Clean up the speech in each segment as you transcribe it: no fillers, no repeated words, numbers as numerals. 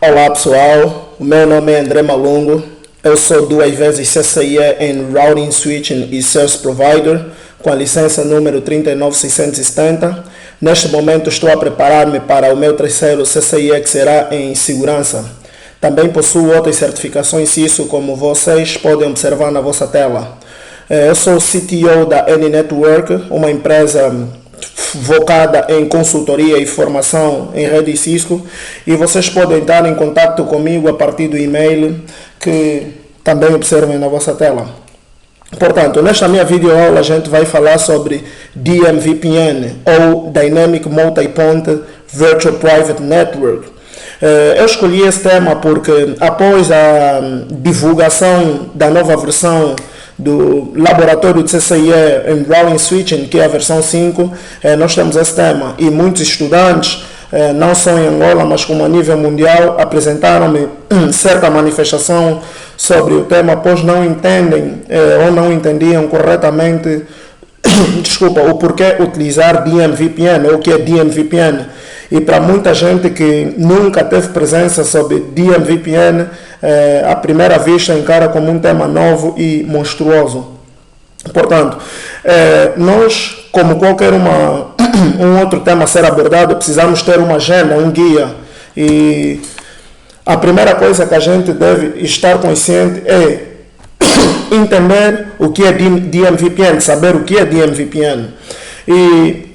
Olá pessoal, o meu nome é André Malungo, eu sou 2 vezes CCIE em Routing, Switching e Service Provider, com a licença número 39670. Neste momento estou a preparar-me para o meu terceiro CCIE, que será em Segurança. Também possuo outras certificações CISO, como vocês podem observar na vossa tela. Eu sou CTO da N-Network, uma empresa focada em consultoria e formação em rede Cisco, e vocês podem estar em contato comigo a partir do e-mail que também observem na vossa tela. Portanto, nesta minha videoaula a gente vai falar sobre DMVPN ou Dynamic Multi-Point Virtual Private Network. Eu escolhi esse tema porque após a divulgação da nova versão do laboratório de CCIE em Routing Switching, que é a versão 5, nós temos esse tema e muitos estudantes, não só em Angola, mas como a nível mundial, apresentaram-me certa manifestação sobre o tema, pois não entendem ou não entendiam corretamente o porquê utilizar DMVPN, ou o que é DMVPN. E para muita gente que nunca teve presença sobre DMVPN, à primeira vista encara como um tema novo e monstruoso. Portanto, nós, como qualquer um outro tema a ser abordado, precisamos ter uma agenda, um guia. E a primeira coisa que a gente deve estar consciente é entender o que é DMVPN, saber o que é DMVPN. E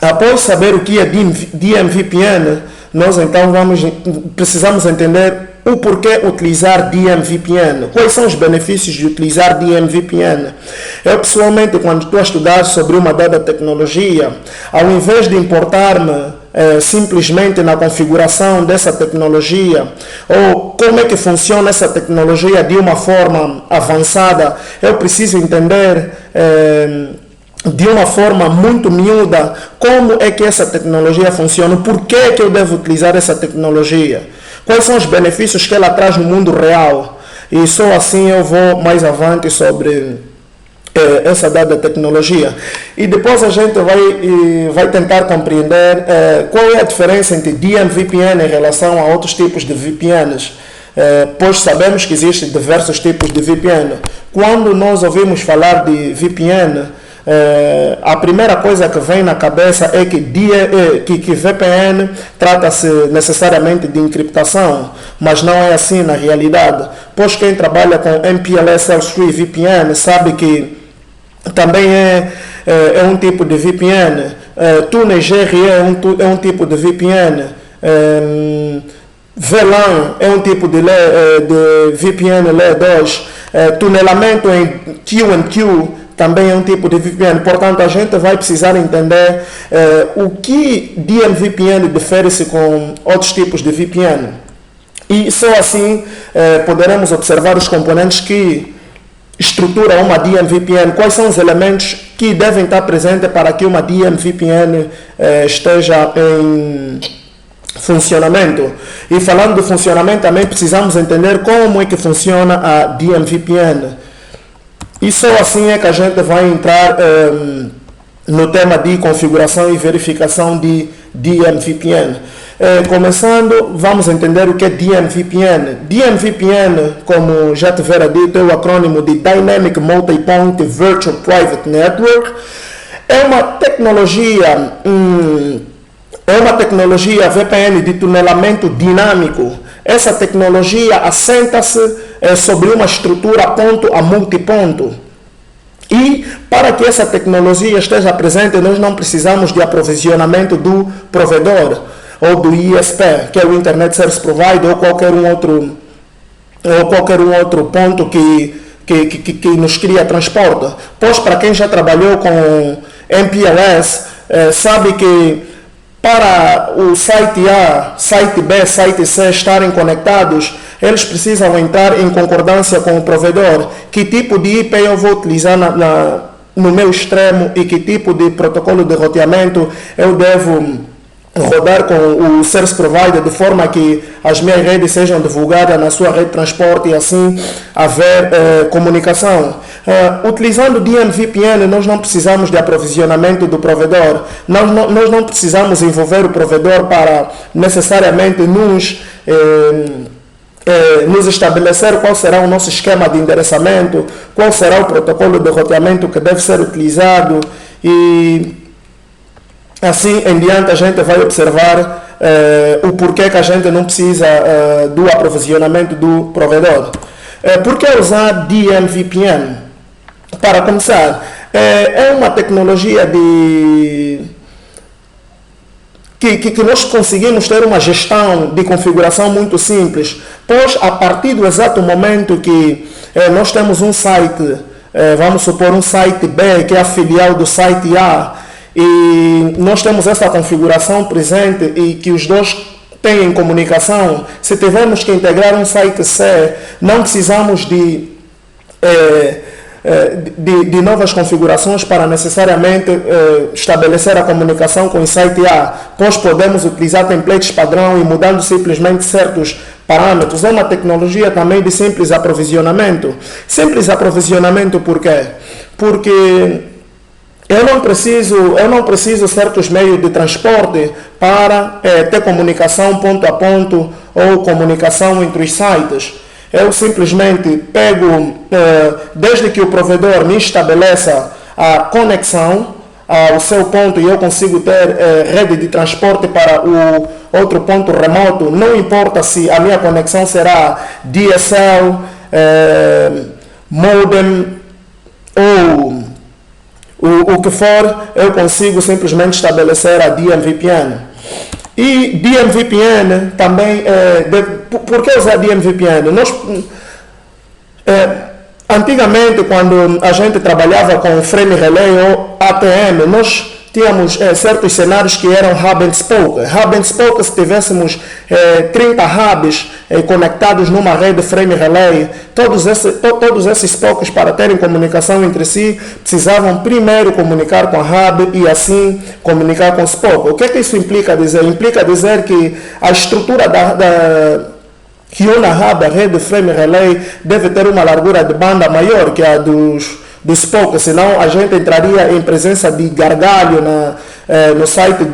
após saber o que é DMVPN, nós então precisamos entender o porquê utilizar DMVPN. Quais são os benefícios de utilizar DMVPN? Eu pessoalmente, quando estou a estudar sobre uma dada tecnologia, ao invés de importar-me simplesmente na configuração dessa tecnologia, ou como é que funciona essa tecnologia de uma forma avançada, eu preciso entender de uma forma muito miúda como é que essa tecnologia funciona, por que é que eu devo utilizar essa tecnologia, quais são os benefícios que ela traz no mundo real, e só assim eu vou mais avante sobre essa dada tecnologia. E depois a gente vai tentar compreender qual é a diferença entre DMVPN em relação a outros tipos de VPNs, pois sabemos que existem diversos tipos de VPN. Quando nós ouvimos falar de VPN, a primeira coisa que vem na cabeça é que VPN trata-se necessariamente de encriptação, mas não é assim na realidade, pois quem trabalha com MPLS L3 VPN sabe que também é um tipo de VPN. TuneGRE é um tipo de VPN. VLAN é um tipo de VPN Layer 2. Tunelamento em QoQ também é um tipo de VPN. Portanto, a gente vai precisar entender o que DMVPN difere-se com outros tipos de VPN. E só assim poderemos observar os componentes que estruturam uma DMVPN, quais são os elementos que devem estar presentes para que uma DMVPN esteja em funcionamento. E falando do funcionamento, também precisamos entender como é que funciona a DMVPN. E só assim é que a gente vai entrar no tema de configuração e verificação de DMVPN. Começando, vamos entender o que é DMVPN. DMVPN, como já tivera dito, é o acrônimo de Dynamic Multi-Point Virtual Private Network. É uma tecnologia VPN de tunelamento dinâmico. Essa tecnologia assenta-se sobre uma estrutura ponto a multiponto. E para que essa tecnologia esteja presente, nós não precisamos de aprovisionamento do provedor ou do ISP, que é o Internet Service Provider, ou qualquer um outro ponto que nos cria transporte. Pois para quem já trabalhou com MPLS, sabe que para o site A, site B, site C estarem conectados, eles precisam entrar em concordância com o provedor. Que tipo de IP eu vou utilizar no meu extremo e que tipo de protocolo de roteamento eu devo rodar com o Service Provider de forma que as minhas redes sejam divulgadas na sua rede de transporte e assim haver comunicação. Utilizando o DMVPN, nós não precisamos de aprovisionamento do provedor, nós não precisamos envolver o provedor para necessariamente nos estabelecer qual será o nosso esquema de endereçamento, qual será o protocolo de roteamento que deve ser utilizado e assim em diante a gente vai observar o porquê que a gente não precisa do aprovisionamento do provedor. Por que usar DMVPN? Para começar, é uma tecnologia que nós conseguimos ter uma gestão de configuração muito simples, pois a partir do exato momento que nós temos um site, vamos supor um site B, que é a filial do site A, e nós temos essa configuração presente e que os dois têm comunicação, se tivermos que integrar um site C, não precisamos de novas configurações para necessariamente estabelecer a comunicação com o site A, pois podemos utilizar templates padrão e mudando simplesmente certos parâmetros. É uma tecnologia também de simples aprovisionamento. Simples aprovisionamento por quê? Porque eu não preciso certos meios de transporte para ter comunicação ponto a ponto ou comunicação entre os sites. Eu simplesmente pego, desde que o provedor me estabeleça a conexão ao seu ponto e eu consigo ter rede de transporte para o outro ponto remoto, não importa se a minha conexão será DSL, modem ou o que for, eu consigo simplesmente estabelecer a DMVPN. E DMVPN também, por que usar DMVPN? Antigamente, quando a gente trabalhava com frame relay ou ATM, nós tínhamos certos cenários que eram hub and spoke. Hub and spoke, se tivéssemos 30 hubs conectados numa rede frame relay, todos esses spokes, para terem comunicação entre si, precisavam primeiro comunicar com a hub e assim comunicar com o spoke. O que é que isso implica dizer? Implica dizer que a estrutura que une a hub, a rede frame relay, deve ter uma largura de banda maior que a dos spokes, senão a gente entraria em presença de gargalho no site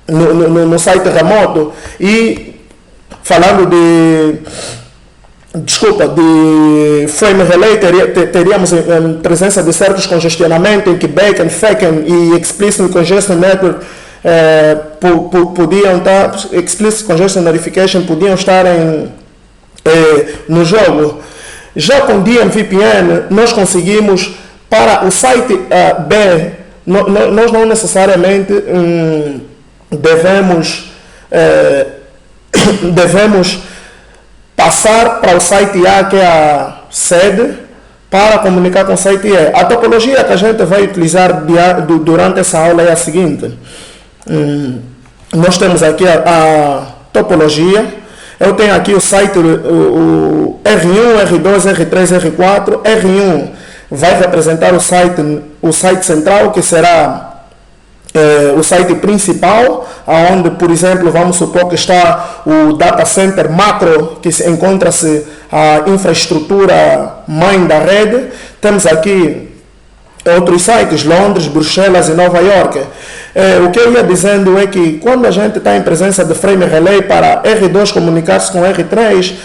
no site remoto. E falando de frame relay, teríamos presença de certos congestionamentos em que Bacon, Faken e Explicit Congestion Network podiam estar, Explicit Congestion Notification podiam estar no jogo. Já com DMVPN, nós conseguimos, para o site B, nós não necessariamente devemos passar para o site A, que é a sede, para comunicar com o site E. A topologia que a gente vai utilizar durante essa aula é a seguinte. Nós temos aqui a topologia. Eu tenho aqui o site, o R1, R2, R3, R4. R1 vai representar o site central, que será o site principal, onde, por exemplo, vamos supor que está o data center macro, que encontra-se a infraestrutura mãe da rede. Temos aqui outros sites, Londres, Bruxelas e Nova York. O que eu ia dizendo é que quando a gente está em presença de frame relay para R2 comunicar-se com R3,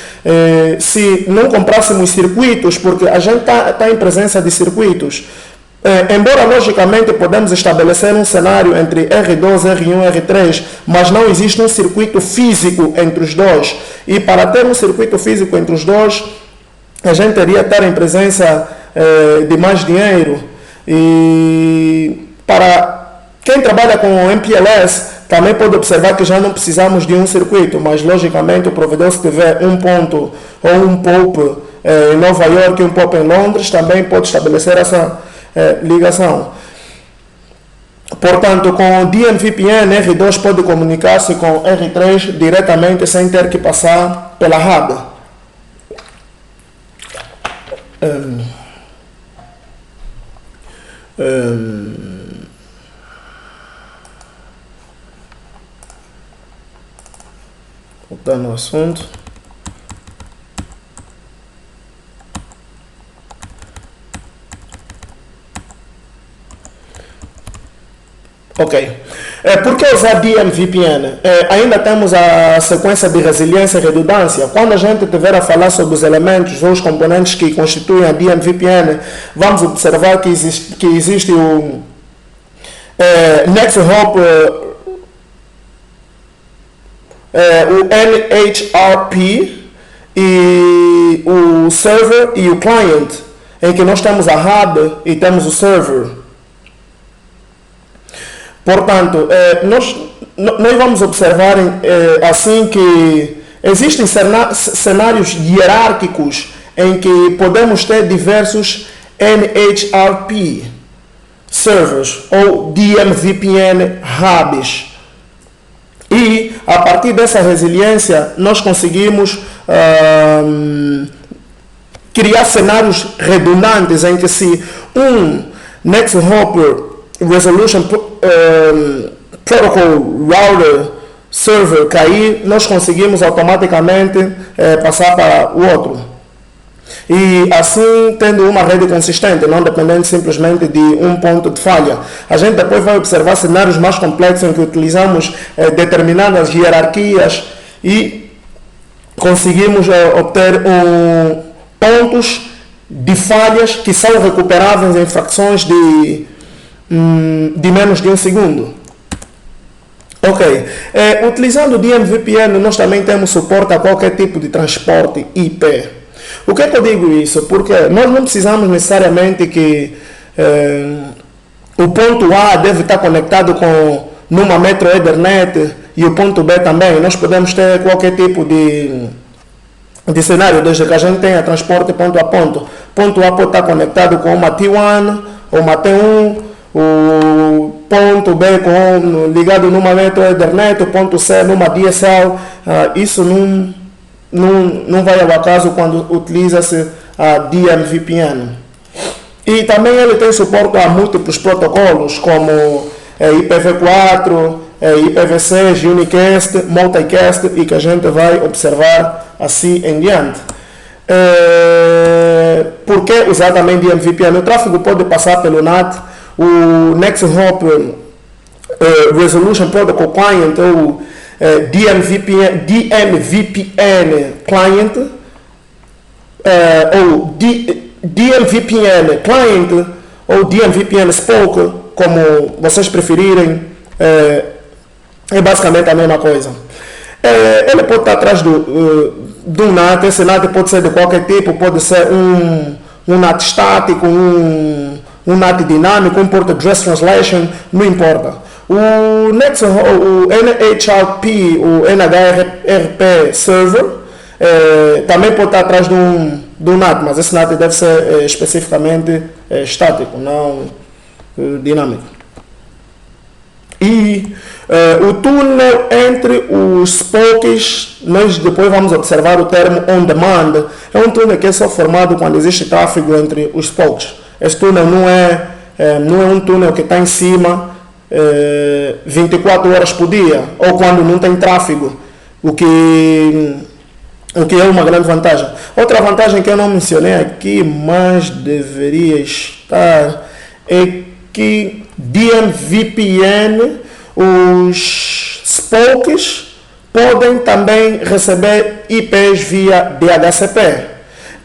se não comprássemos circuitos, porque a gente está em presença de circuitos, embora logicamente podemos estabelecer um cenário entre R2, R1 e R3, mas não existe um circuito físico entre os dois. E para ter um circuito físico entre os dois, a gente teria que estar em presença de mais dinheiro. E para quem trabalha com MPLS também pode observar que já não precisamos de um circuito, mas logicamente o provedor, se tiver um ponto ou um POP em Nova York e um POP em Londres, também pode estabelecer essa ligação. Portanto, com o DMVPN, R2 pode comunicar-se com R3 diretamente sem ter que passar pela hub. Voltando ao assunto. Ok. Por que usar DMVPN? Ainda temos a sequência de resiliência e redundância. Quando a gente estiver a falar sobre os elementos ou os componentes que constituem a DMVPN, vamos observar que existe o NextHop, o NHRP e o server e o client, em que nós temos a hub e temos o server. Portanto, nós vamos observar assim que existem cenários hierárquicos em que podemos ter diversos NHRP servers ou DMVPN hubs. E a partir dessa resiliência nós conseguimos criar cenários redundantes em que se um NextHop Resolution Protocol Router Server cair, nós conseguimos automaticamente passar para o outro. E assim, tendo uma rede consistente, não dependendo simplesmente de um ponto de falha. A gente depois vai observar cenários mais complexos em que utilizamos determinadas hierarquias e conseguimos obter pontos de falhas que são recuperáveis em frações de menos de um segundo. Ok. Utilizando o DMVPN, nós também temos suporte a qualquer tipo de transporte IP. O que é que eu digo isso? Porque nós não precisamos necessariamente que o ponto A deve estar conectado com numa Metro Ethernet e o ponto B também. Nós podemos ter qualquer tipo de cenário, desde que a gente tenha transporte ponto a ponto. Ponto A pode estar conectado com uma T1 ou uma T1, o ponto B ligado numa Metro Ethernet, o ponto C numa DSL. Isso não vai ao acaso quando utiliza-se a DMVPN. E também ele tem suporte a múltiplos protocolos como IPv4, IPv6, Unicast, Multicast e que a gente vai observar assim em diante. Por que usar também DMVPN? O tráfego pode passar pelo NAT, o NextHop Resolution Protocol Client ou DMVPN Client ou DMVPN Client ou DMVPN Spoke, como vocês preferirem, é basicamente a mesma coisa. Ele pode estar atrás do NAT. Esse NAT pode ser de qualquer tipo, pode ser um NAT estático, um NAT dinâmico, um Port Address Translation, não importa. O NHRP, o NHRP Server, também pode estar atrás do NAT, mas esse NAT deve ser especificamente estático, não dinâmico. E o túnel entre os spokes, nós depois vamos observar o termo on demand, é um túnel que é só formado quando existe tráfego entre os spokes. Esse túnel não é um túnel que está em cima 24 horas por dia, ou quando não tem tráfego, o que é uma grande vantagem. Outra vantagem que eu não mencionei aqui, mas deveria estar, é que DMVPN, os spokes podem também receber IPs via DHCP.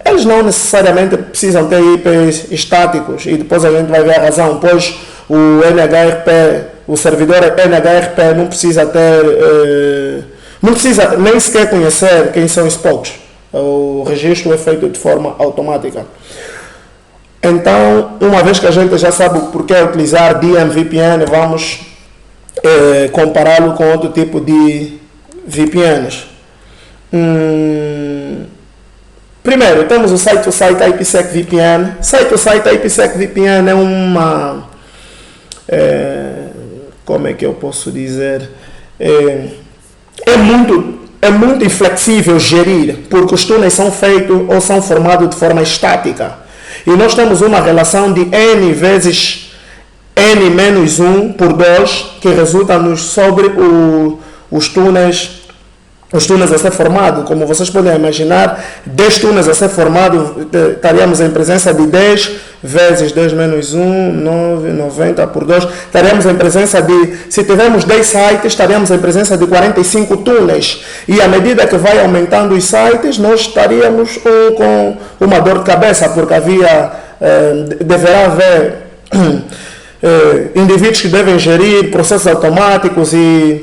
Eles não necessariamente precisam ter IPs estáticos, e depois a gente vai ver a razão, pois o NHRP, o servidor NHRP não precisa nem sequer conhecer quem são os spokes. O registro é feito de forma automática. Então, uma vez que a gente já sabe por que utilizar DMVPN, vamos compará-lo com outro tipo de VPNs. Primeiro, temos o Site-to-Site IPsec VPN. Site-to-Site IPsec VPN é uma... como é que eu posso dizer? É muito inflexível gerir, porque os túneis são feitos ou são formados de forma estática. E nós temos uma relação de N vezes N menos 1 por 2, que resulta sobre os túneis os túneis a ser formados. Como vocês podem imaginar, 10 túneis a ser formados, estaríamos em presença de 10 vezes 10 menos 1, 9, 90 por 2. Estaríamos em presença de, se tivermos 10 sites, estaríamos em presença de 45 túneis. E à medida que vai aumentando os sites, nós estaríamos com uma dor de cabeça, porque deverá haver indivíduos que devem gerir processos automáticos e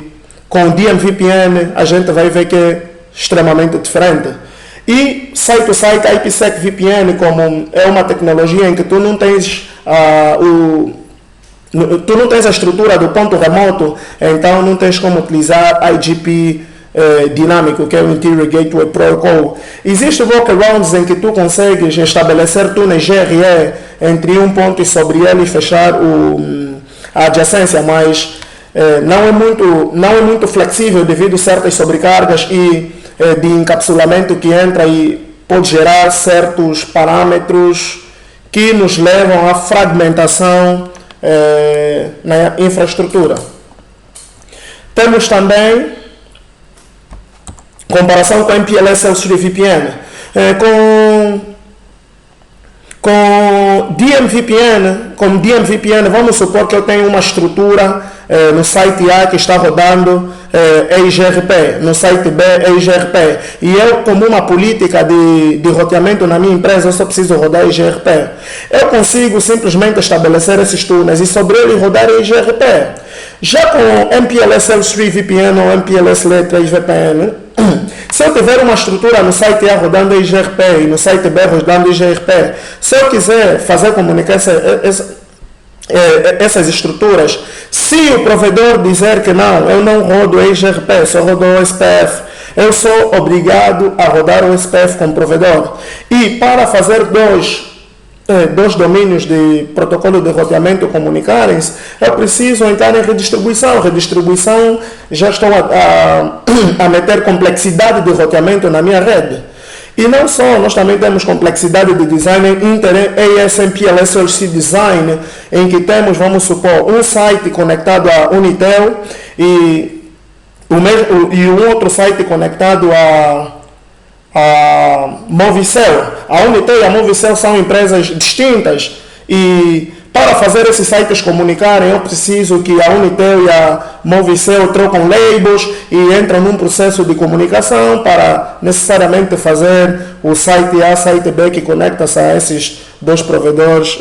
com o DMVPN a gente vai ver que é extremamente diferente. E site-to-site IPsec VPN, como é uma tecnologia em que tu não tens a estrutura do ponto remoto, então não tens como utilizar IGP dinâmico, que é o Interior Gateway Protocol. Existem workarounds em que tu consegues estabelecer túneis GRE entre um ponto e sobre ele e fechar a adjacência, mas não é muito flexível devido a certas sobrecargas e de encapsulamento que entra e pode gerar certos parâmetros que nos levam à fragmentação na infraestrutura. Temos também comparação com MPLS L3 VPN. Com DMVPN, vamos supor que eu tenho uma estrutura no site A que está rodando EIGRP, no site B EIGRP, e eu, como uma política de roteamento na minha empresa, eu só preciso rodar EIGRP. Eu consigo simplesmente estabelecer esses túneis e sobre ele rodar EIGRP. Já com MPLS L3 VPN ou MPLS L3 VPN, se eu tiver uma estrutura no site A rodando EIGRP e no site B rodando EIGRP, se eu quiser fazer comunicação essas estruturas, se o provedor dizer que não, eu não rodo EIGRP, só rodo o SPF, eu sou obrigado a rodar o SPF com o provedor. E para fazer dois domínios de protocolo de roteamento comunicarem-se, eu preciso entrar em redistribuição. Redistribuição, já estou a meter complexidade de roteamento na minha rede. E não só, nós também temos complexidade de design ASMPLS LC Design, em que temos, vamos supor, um site conectado a Unitel e um outro site conectado a Movicel. A Unitel e a Movicel são empresas distintas e para fazer esses sites comunicarem, eu preciso que a Unitel e a Movicel trocam labels e entram num processo de comunicação para necessariamente fazer o site A, site B que conecta-se a esses dois provedores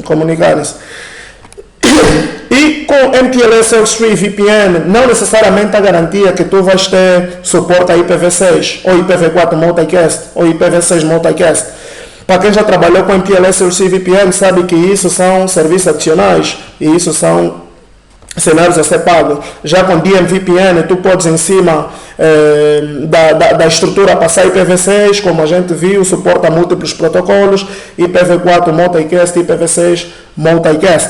comunicarem-se. E com MPLS L3 VPN, não necessariamente a garantia que tu vais ter suporte a IPv6 ou IPv4 Multicast ou IPv6 Multicast. Para quem já trabalhou com MPLS L3 VPN sabe que isso são serviços adicionais e isso são cenários a ser pagos. Já com DMVPN, tu podes em cima da estrutura passar IPv6, como a gente viu, suporta múltiplos protocolos, IPv4 Multicast e IPv6 Multicast.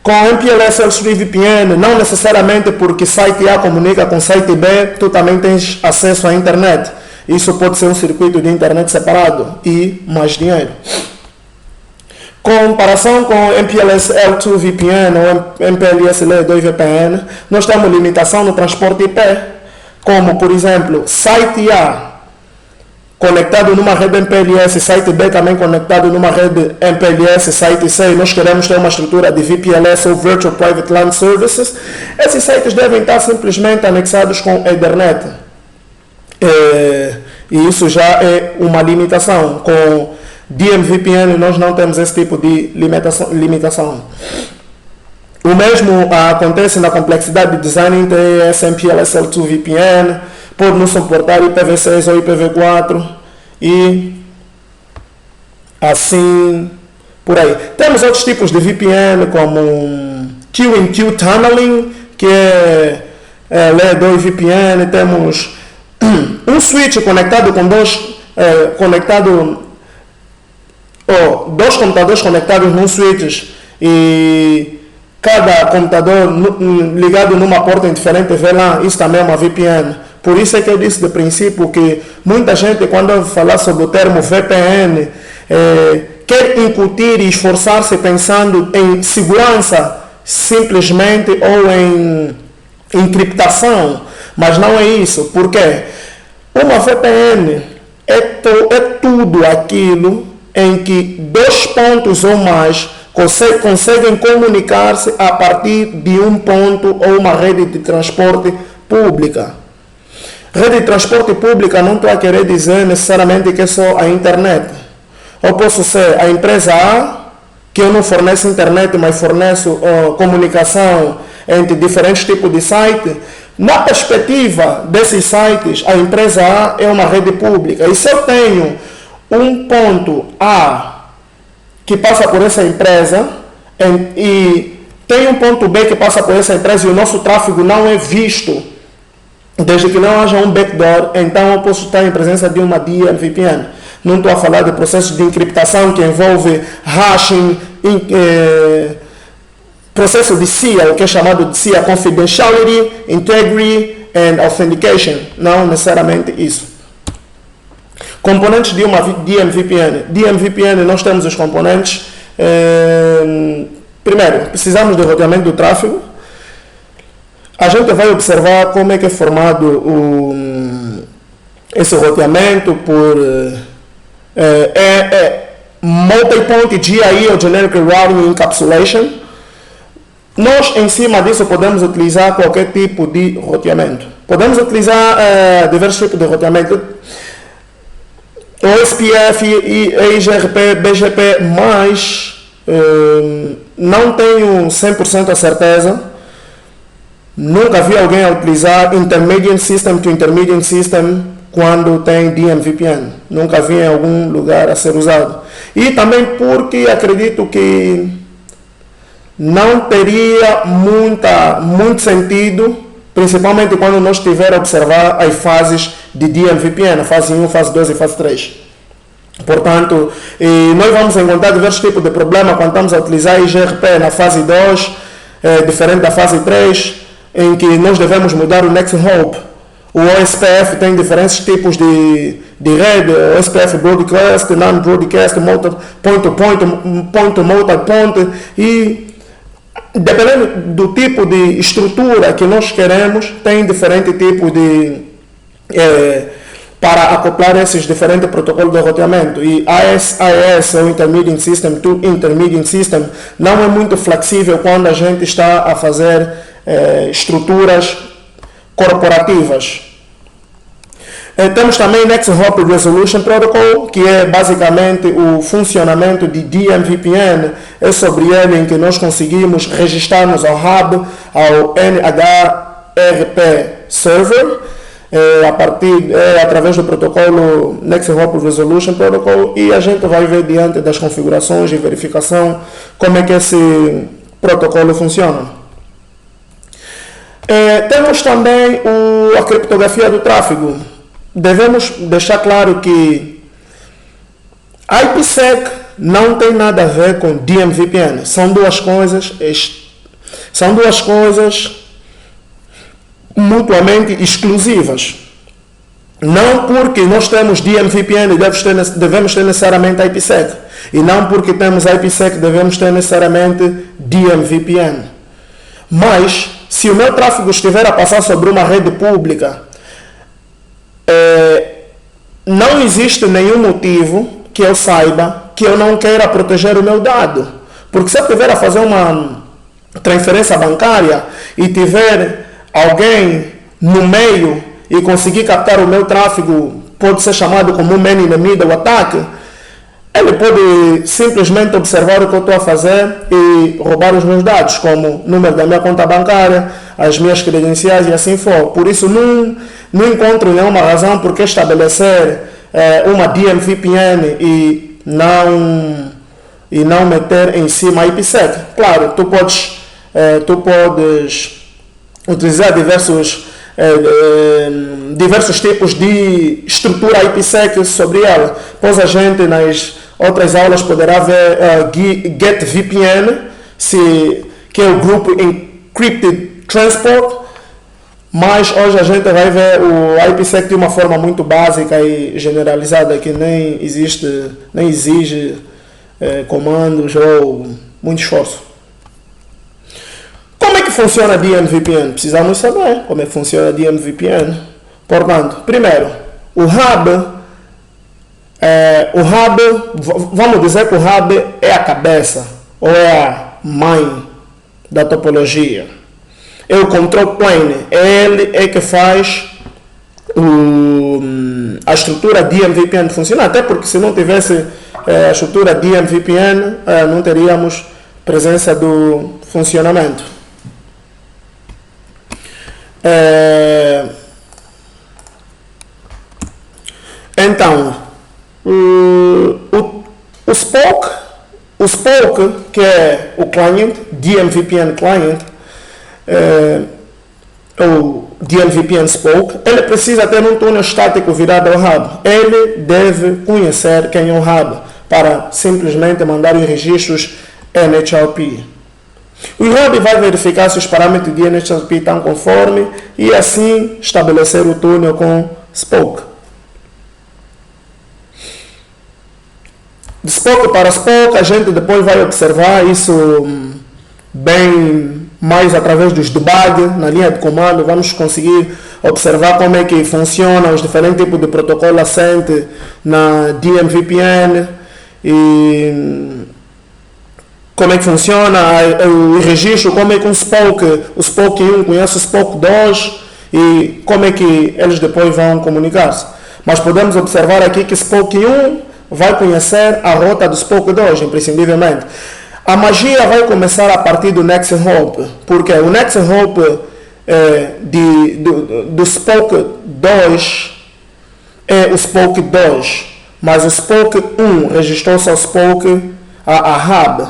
Com MPLS L3 VPN, não necessariamente porque site A comunica com site B, tu também tens acesso à internet. Isso pode ser um circuito de internet separado e mais dinheiro. Comparação com MPLS L2 VPN ou MPLS L2 VPN, nós temos limitação no transporte IP, como por exemplo, site A conectado numa rede MPLS, site B também conectado numa rede MPLS, site C, nós queremos ter uma estrutura de VPLS ou Virtual Private LAN Services, esses sites devem estar simplesmente anexados com Ethernet. E isso já é uma limitação. Com DMVPN nós não temos esse tipo de limitação. O mesmo acontece na complexidade de design entre SMPLS L2 VPN, pode não suportar IPv6 ou IPv4 e assim por aí. Temos outros tipos de VPN como Q-in-Q Tunneling, que é Layer 2 VPN. Temos um switch conectado com dois computadores conectados num switch e cada computador ligado numa porta em diferente VLAN, isso também é uma VPN. Por isso é que eu disse de princípio que muita gente, quando falar sobre o termo VPN, quer incutir e esforçar-se pensando em segurança simplesmente ou em encriptação, mas não é isso. Por quê? Uma VPN é tudo aquilo em que dois pontos ou mais conseguem comunicar-se a partir de um ponto ou uma rede de transporte pública. Rede de transporte pública não estou a querer dizer necessariamente que é só a internet. Ou posso ser a empresa A, que eu não forneço internet, mas forneço comunicação entre diferentes tipos de sites. Na perspectiva desses sites, a empresa A é uma rede pública. E se eu tenho um ponto A que passa por essa empresa e tem um ponto B que passa por essa empresa e o nosso tráfego não é visto, desde que não haja um backdoor, então eu posso estar em presença de uma DMVPN. Não estou a falar de processos de encriptação que envolve hashing, processo de CIA, o que é chamado de CIA, Confidentiality, Integrity and Authentication. Não necessariamente isso. Componentes de uma DMVPN. DMVPN, nós temos os componentes. Primeiro, precisamos de roteamento do tráfego. A gente vai observar como é que é formado esse roteamento por multi-point GIE ou Generic Routing Encapsulation. Nós, em cima disso, podemos utilizar qualquer tipo de roteamento. Podemos utilizar diversos tipos de roteamento. OSPF, IGRP, BGP, mas não tenho 100% a certeza. Nunca vi alguém a utilizar Intermediate System to Intermediate System quando tem DMVPN. Nunca vi em algum lugar a ser usado. E também porque acredito que não teria muito sentido, principalmente quando nós estiver a observar as fases de DMVPN, fase 1, fase 2 e fase 3. Portanto, nós vamos encontrar diversos tipos de problemas quando estamos a utilizar IGRP na fase 2, diferente da fase 3, em que nós devemos mudar o Next Hop. O OSPF tem diferentes tipos de rede, OSPF Broadcast, Non-Broadcast, Point-to-Multi-Point, e dependendo do tipo de estrutura que nós queremos, tem diferente tipo de para acoplar esses diferentes protocolos de roteamento. E AS, ou Intermediate System to Intermediate System, não é muito flexível quando a gente está a fazer estruturas corporativas. Temos também Next Hop Resolution Protocol, que é basicamente o funcionamento de DMVPN. É sobre ele em que nós conseguimos registrar-nos ao hub, ao NHRP Server, através do protocolo Next Hop Resolution Protocol, e a gente vai ver diante das configurações e verificação como é que esse protocolo funciona. Temos também a criptografia do tráfego. Devemos deixar claro que IPsec não tem nada a ver com DMVPN. São duas coisas mutuamente exclusivas. Não porque nós temos DMVPN devemos ter necessariamente IPsec. E não porque temos IPsec devemos ter necessariamente DMVPN. Mas, se o meu tráfego estiver a passar sobre uma rede pública, não existe nenhum motivo que eu saiba que eu não queira proteger o meu dado. Porque se eu estiver a fazer uma transferência bancária e tiver alguém no meio e conseguir captar o meu tráfego, pode ser chamado como um man in the middle attack, ele pode simplesmente observar o que eu estou a fazer e roubar os meus dados, como o número da minha conta bancária, as minhas credenciais e assim for. Por isso, não encontro nenhuma razão por que estabelecer uma DMVPN e não meter em cima IPsec. Claro, tu podes utilizar diversos tipos de estrutura IPsec sobre ela. Pois a gente nas outras aulas poderá ver GetVPN, que é o grupo Encrypted Transport, mas hoje a gente vai ver o IPsec de uma forma muito básica e generalizada, que nem exige comandos ou muito esforço. Como é que funciona a DMVPN? Precisamos saber como é que funciona a DMVPN. Portanto, primeiro, Vamos dizer que o hub é a cabeça ou é a mãe da topologia. É o control plane, ele é que faz a estrutura DMVPN funcionar, até porque se não tivesse a estrutura DMVPN, não teríamos presença do funcionamento. Então, o Spoke, que é o client, DMVPN client, o DMVPN Spoke, ele precisa ter um túnel estático virado ao hub. Ele deve conhecer quem é o hub para simplesmente mandar os registros NHLP. O hub vai verificar se os parâmetros de NHLP estão conforme e assim estabelecer o túnel com Spoke. De Spoke para Spoke, a gente depois vai observar isso bem mais através dos debug na linha de comando. Vamos conseguir observar como é que funciona os diferentes tipos de protocolo assente na DMVPN e como é que funciona o registro, como é que o Spoke 1 conhece o Spoke 2 e como é que eles depois vão comunicar-se. Mas podemos observar aqui que Spoke 1 vai conhecer a rota do Spoke 2, imprescindivelmente. A magia vai começar a partir do Next Hop, porque o Next Hop do Spoke 2 é o Spoke 2, mas o Spoke 1 registrou-se ao Spoke, a hub.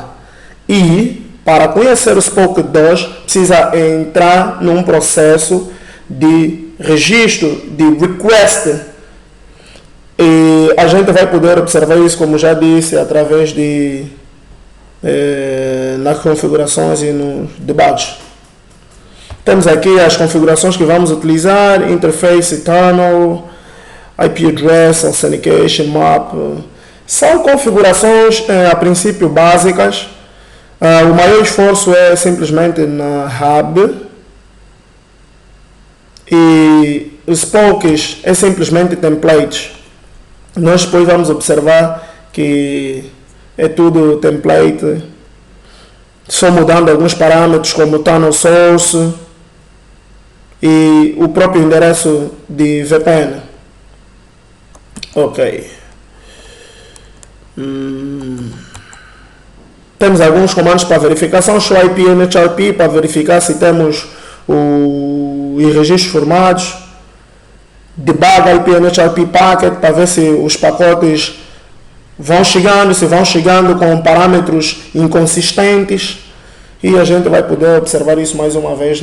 E, para conhecer o Spoke 2, precisa entrar num processo de registro, de request. E a gente vai poder observar isso, como já disse, através de nas configurações e nos debates. Temos aqui as configurações que vamos utilizar: interface, tunnel, IP address, authentication, map. São configurações a princípio básicas. O maior esforço é simplesmente na hub e os spokes é simplesmente templates. Nós depois vamos observar que é tudo template, só mudando alguns parâmetros como tunnel source e o próprio endereço de VPN. Ok. Temos alguns comandos para verificação: show IP NHLP para verificar se temos os registros formados, debug IP NHLP packet para ver se os pacotes vão chegando com parâmetros inconsistentes, e a gente vai poder observar isso mais uma vez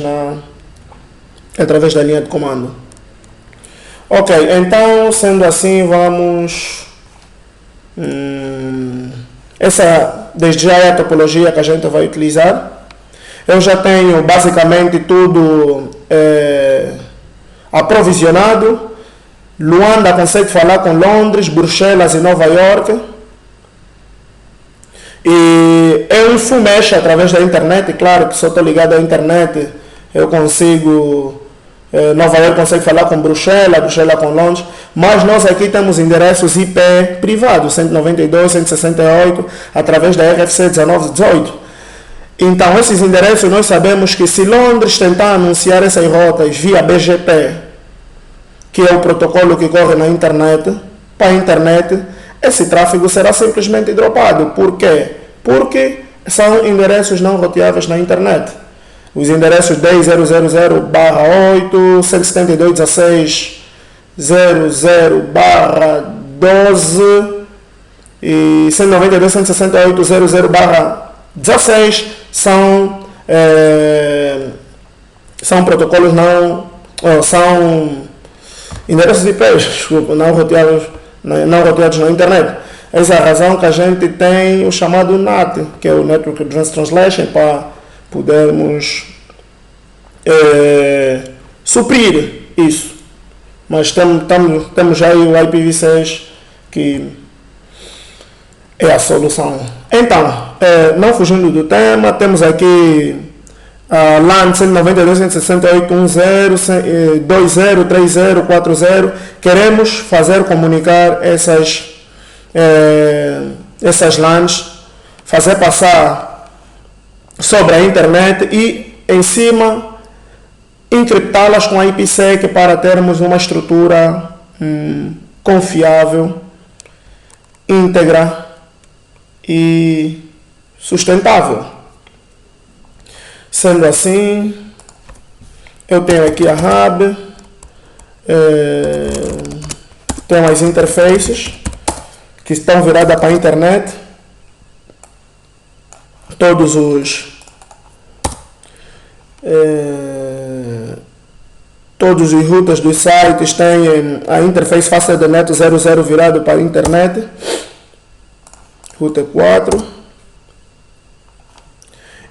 através da linha de comando. Ok, então sendo assim, vamos essa desde já é a topologia que a gente vai utilizar. Eu já tenho basicamente tudo aprovisionado. Luanda consegue falar com Londres, Bruxelas e Nova York. E é um full mesh através da internet. Claro que só estou ligado à internet, eu consigo. Nova York consegue falar com Bruxelas com Londres. Mas nós aqui temos endereços IP privados, 192, 168, através da RFC 1918. Então, esses endereços nós sabemos que se Londres tentar anunciar essas rotas via BGP, que é o protocolo que corre na internet, para a internet, esse tráfego será simplesmente dropado. Por quê? Porque são endereços não roteáveis na internet. Os endereços 10.000/8, 172.16.00/12 e 192.168.00/16 são protocolos são endereços de IP, não roteados na internet. Essa é a razão que a gente tem o chamado NAT, que é o Network Advanced Translation, para podermos suprir isso. Mas temos já o IPv6, que é a solução. Então, não fugindo do tema, temos aqui LAN 192.168.1.0.20.30.40. Queremos fazer comunicar essas LANs, fazer passar sobre a internet e em cima encriptá-las com a IPsec para termos uma estrutura confiável, íntegra e sustentável. Sendo assim, eu tenho aqui a hub, tenho as interfaces que estão viradas para a internet, todos os routers dos sites têm a interface FastNet 00 virado para a internet, router 4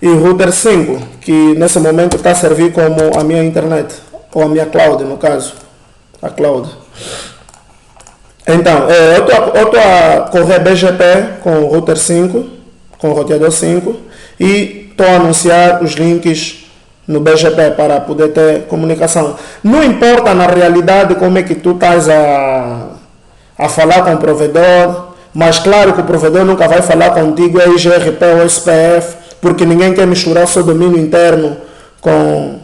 e router 5, que nesse momento está a servir como a minha internet, ou a minha cloud, no caso, a cloud. Então, eu estou a correr BGP com o router 5, com o roteador 5, e estou a anunciar os links no BGP para poder ter comunicação. Não importa na realidade como é que tu estás a falar com o provedor, mas claro que o provedor nunca vai falar contigo em IGRP ou SPF, porque ninguém quer misturar o seu domínio interno com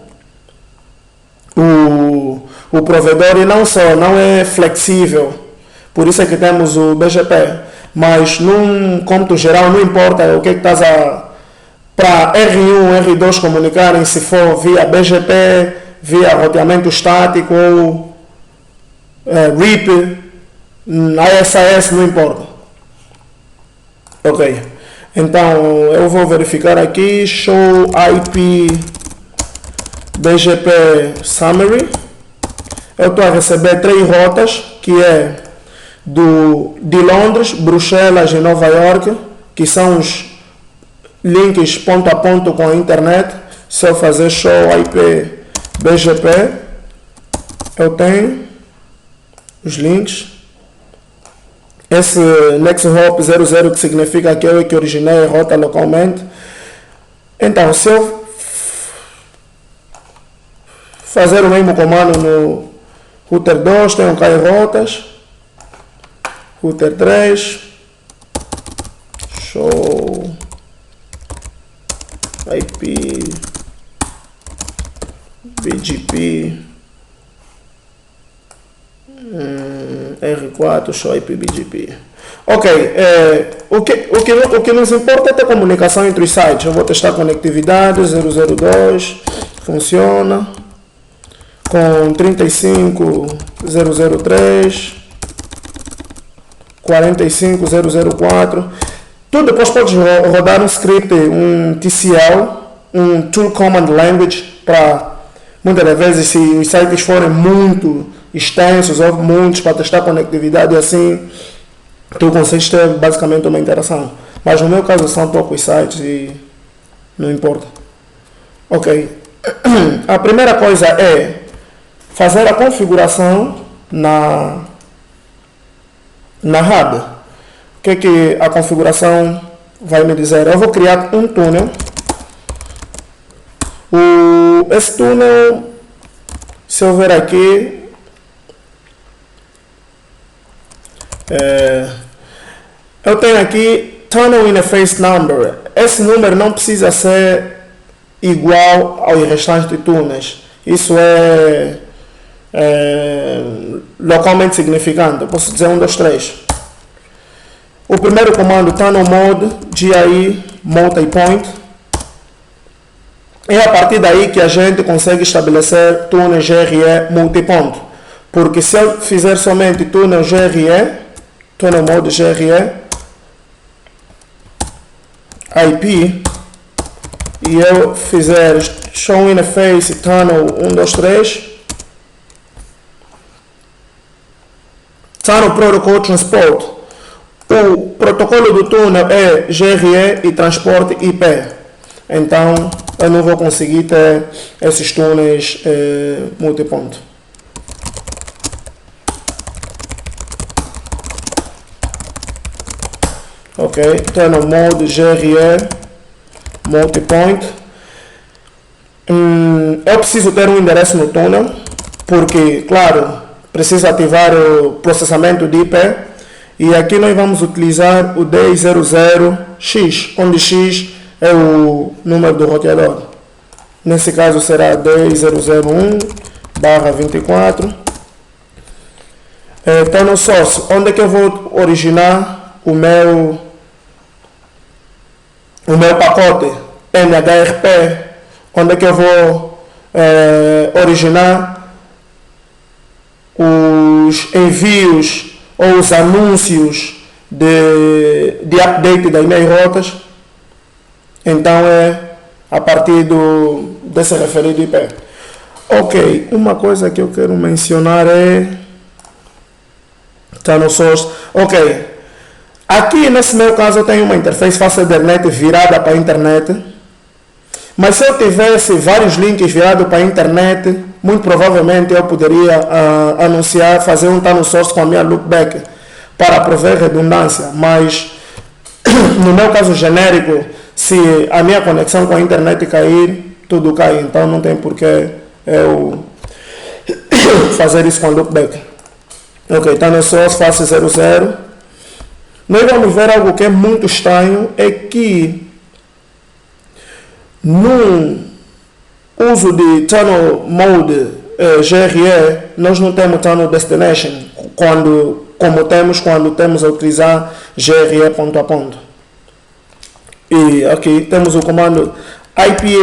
o provedor, e não é flexível. Por isso é que temos o BGP. Mas num cômputo geral não importa o que estás para R1, R2 comunicarem, se for via BGP, via roteamento estático ou RIP, ASAS, não importa. Ok. Então eu vou verificar aqui, show IP BGP Summary. Eu estou a receber 3 rotas, que é de Londres, Bruxelas e Nova York, que são os links ponto a ponto com a internet. Se eu fazer show IP BGP, eu tenho os links. Esse NextHop 00, que significa que eu que originei a rota localmente. Então, se eu fazer o mesmo comando no router 2, tenho cá rotas, router 3, show IP BGP R4, show IP BGP. Ok, o que nos importa é ter comunicação entre os sites. Eu vou testar conectividade 002, funciona com 35003, 45004. Tu depois podes rodar um script, um TCL, um Tool Command Language, para muitas das vezes, se os sites forem muito extensos ou muitos, para testar conectividade, assim tu consegues ter basicamente uma interação. Mas no meu caso são poucos sites e não importa. Ok, a primeira coisa é fazer a configuração na hub. O que a configuração vai me dizer? Eu vou criar um túnel. Esse túnel, se eu ver aqui, eu tenho aqui Tunnel Interface Number. Esse número não precisa ser igual aos restantes túneis. Isso é localmente significante. Eu posso dizer 1, 2, 3. O primeiro comando, Tunnel Mode GIE Multipoint. É a partir daí que a gente consegue estabelecer túnel GRE multiponto. Porque se eu fizer somente túnel GRE, Tunnel Mode GRE, IP, e eu fizer Show Interface Tunnel 1, 2, 3, Tunnel Protocol Transport. O protocolo do túnel é GRE e transporte IP. Então, eu não vou conseguir ter esses túneis multiponto. Ok, Tunnel Mode GRE Multipoint. eu preciso ter um endereço no túnel, porque, claro, preciso ativar o processamento de IP, e aqui nós vamos utilizar o 1000X, onde X é o número do roteador. Nesse caso será 10001/24. Então no source, onde é que eu vou originar o meu pacote NHRP, onde é que eu vou originar os envios ou os anúncios de update das minhas rotas. Então é a partir desse referido IP. Ok, uma coisa que eu quero mencionar está no source. Ok, aqui nesse meu caso eu tenho uma interface Fast Ethernet virada para a internet, mas se eu tivesse vários links virados para a internet, muito provavelmente eu poderia anunciar, fazer um tá no source com a minha loopback para prover redundância, mas no meu caso genérico, se a minha conexão com a internet cair, tudo cai, então não tem porquê eu fazer isso com a loopback. Ok, está no source, faço 00. Nós vamos ver algo que é muito estranho, é que no uso de Tunnel Mode GRE, nós não temos Tunnel Destination, como temos quando temos a utilizar GRE ponto a ponto. E aqui temos o comando IP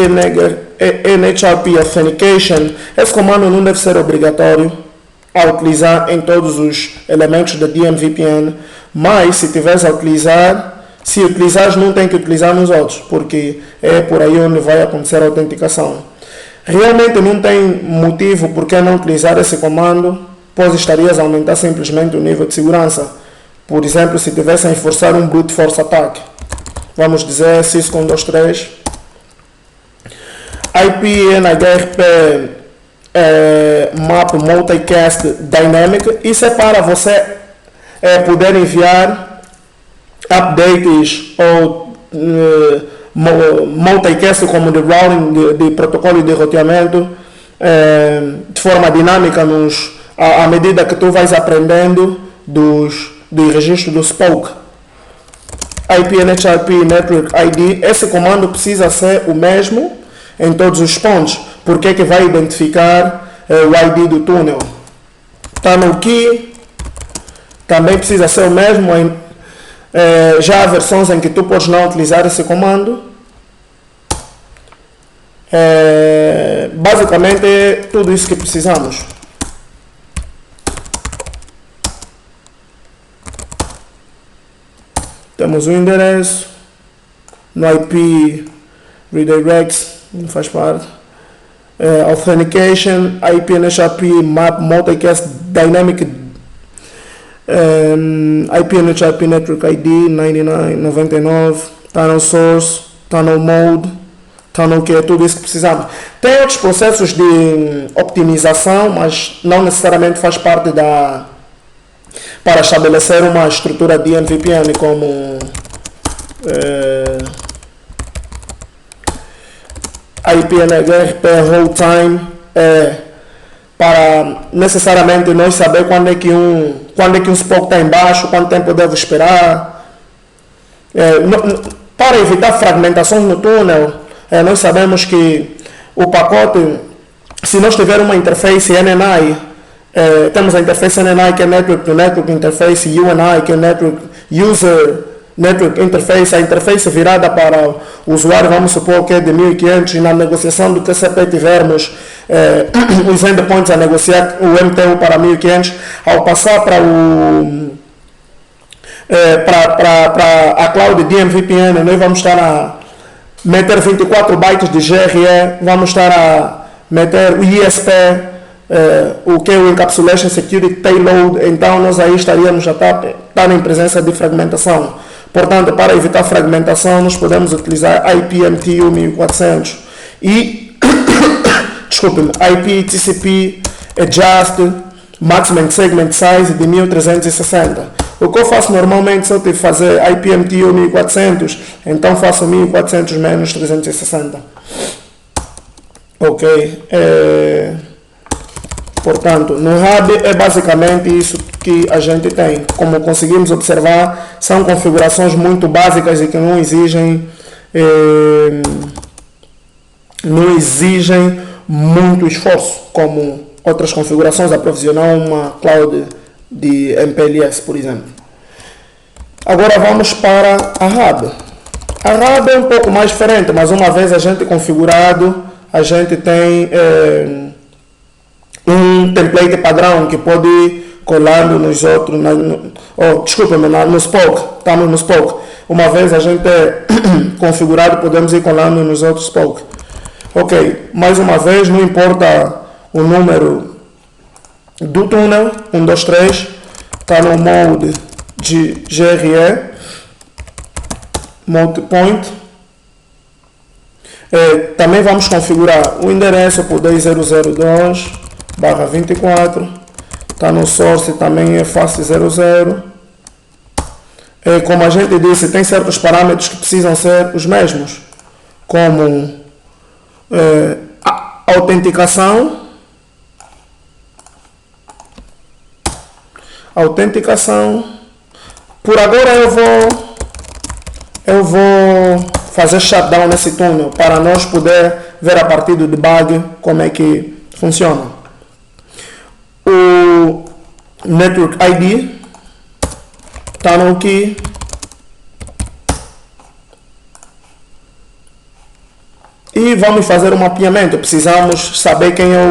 NHRP Authentication. Esse comando não deve ser obrigatório a utilizar em todos os elementos da DMVPN, mas se tiveres a utilizar, se utilizares não tem que utilizar nos outros, porque é por aí onde vai acontecer a autenticação. Realmente não tem motivo por que não utilizar esse comando, pois estarias a aumentar simplesmente o nível de segurança. Por exemplo, se tivessem a forçar um brute force attack, vamos dizer sys123 IP NHRP Map Multicast Dynamic. Isso é para você poder enviar updates ou multicast como de routing, de protocolo de roteamento de forma dinâmica à medida que tu vais aprendendo do registro do SPOC. IP NHRP Network ID, esse comando precisa ser o mesmo em todos os pontos, porque é que vai identificar o ID do túnel. Tunnel Key também precisa ser o mesmo. Já há versões em que tu podes não utilizar esse comando. Basicamente é tudo isso que precisamos. Temos o endereço, no IP redirects, não faz parte. Authentication, IP NHRP Map Multicast Dynamic, IP NHRP Network ID 99, Tunnel Source, Tunnel Mode, Tunnel que é tudo isso que precisamos. Tem outros processos de optimização, mas não necessariamente faz parte para estabelecer uma estrutura de DMVPN, como IP NHRP Hold Time, para necessariamente nós saber quando é que um SPOC está embaixo, quanto tempo eu devo esperar. Para evitar fragmentações no túnel, nós sabemos que o pacote, se nós tivermos uma interface NNI, temos a interface NNI, que é Network to Network Interface, UNI, que é Network User Network Interface, a interface virada para o usuário, vamos supor que é de 1500, e na negociação do TCP tivermos os endpoints a negociar o MTU para 1500, ao passar para a cloud DMVPN, nós vamos estar a meter 24 bytes de GRE, vamos estar a meter o ISP, o que é o Encapsulation Security Payload, então nós aí estaríamos a estar em presença de fragmentação. Portanto, para evitar fragmentação, nós podemos utilizar IPMTU 1400 e desculpe-me, IP TCP Adjust Maximum Segment Size de 1360. O que eu faço normalmente, se eu tiver fazer IPMTU 1400, então faço 1400 menos 360. Ok. Portanto, no Hub é basicamente isso que a gente tem. Como conseguimos observar, são configurações muito básicas e que não exigem muito esforço, como outras configurações a provisionar uma cloud de MPLS, por exemplo. Agora vamos para a Hub. A Hub é um pouco mais diferente, mas uma vez a gente configurado, a gente tem um template padrão que pode ir colando nos outros, no Spoke, estamos no Spoke. Uma vez a gente configurado, podemos ir colando nos outros Spoke. Ok, mais uma vez, não importa o número do túnel, 1, 2, 3, está no mode de GRE, multipoint. Também vamos configurar o endereço por 10.002/24, está no source, também é fast00. Como a gente disse, tem certos parâmetros que precisam ser os mesmos, como autenticação. Por agora eu vou fazer shutdown nesse túnel para nós poder ver a partir do debug como é que funciona. O Network ID está no key. E vamos fazer um mapeamento. Precisamos saber quem é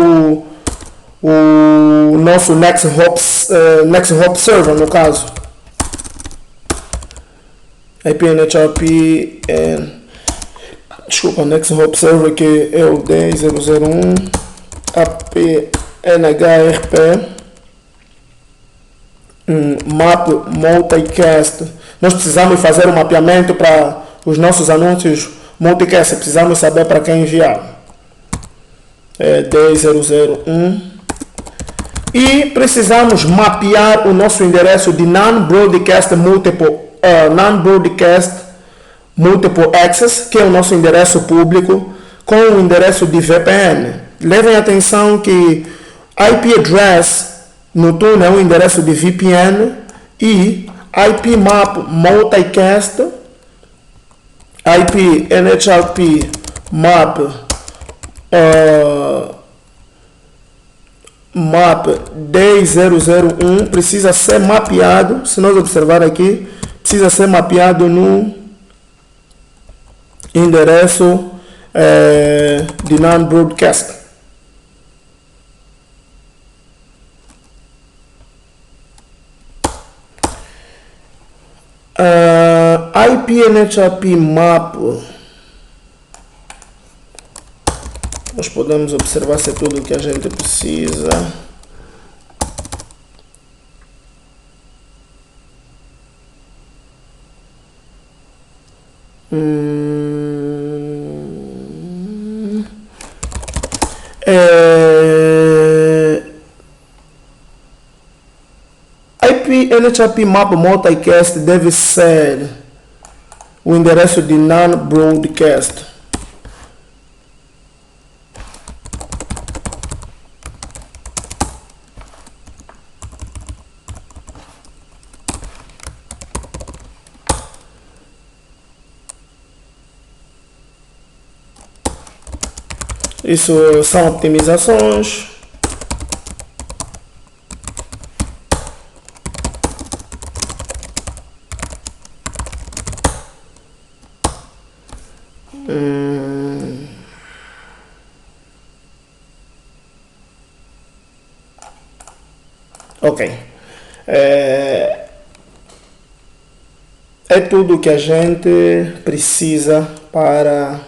o nosso Next Hop Server, no caso. IPNHRP, Next Hop Server, que é o 10.001, APNHRP, Map Multicast. Nós precisamos fazer um mapeamento para os nossos anúncios multicast, precisamos saber para quem enviar. 10.001. E precisamos mapear o nosso endereço de non-broadcast multiple access, que é o nosso endereço público, com o endereço de VPN. Levem atenção que IP address no túnel é um endereço de VPN e IP map multicast, IP NHRP map map 10.001 precisa ser mapeado. Se nós observar aqui, precisa ser mapeado no endereço de non-broadcast. IP NHRP map, nós podemos observar se é tudo o que a gente precisa. IP NHRP map multicast deve ser o endereço de non-broadcast. Isso são optimizações. Ok. É tudo que a gente precisa para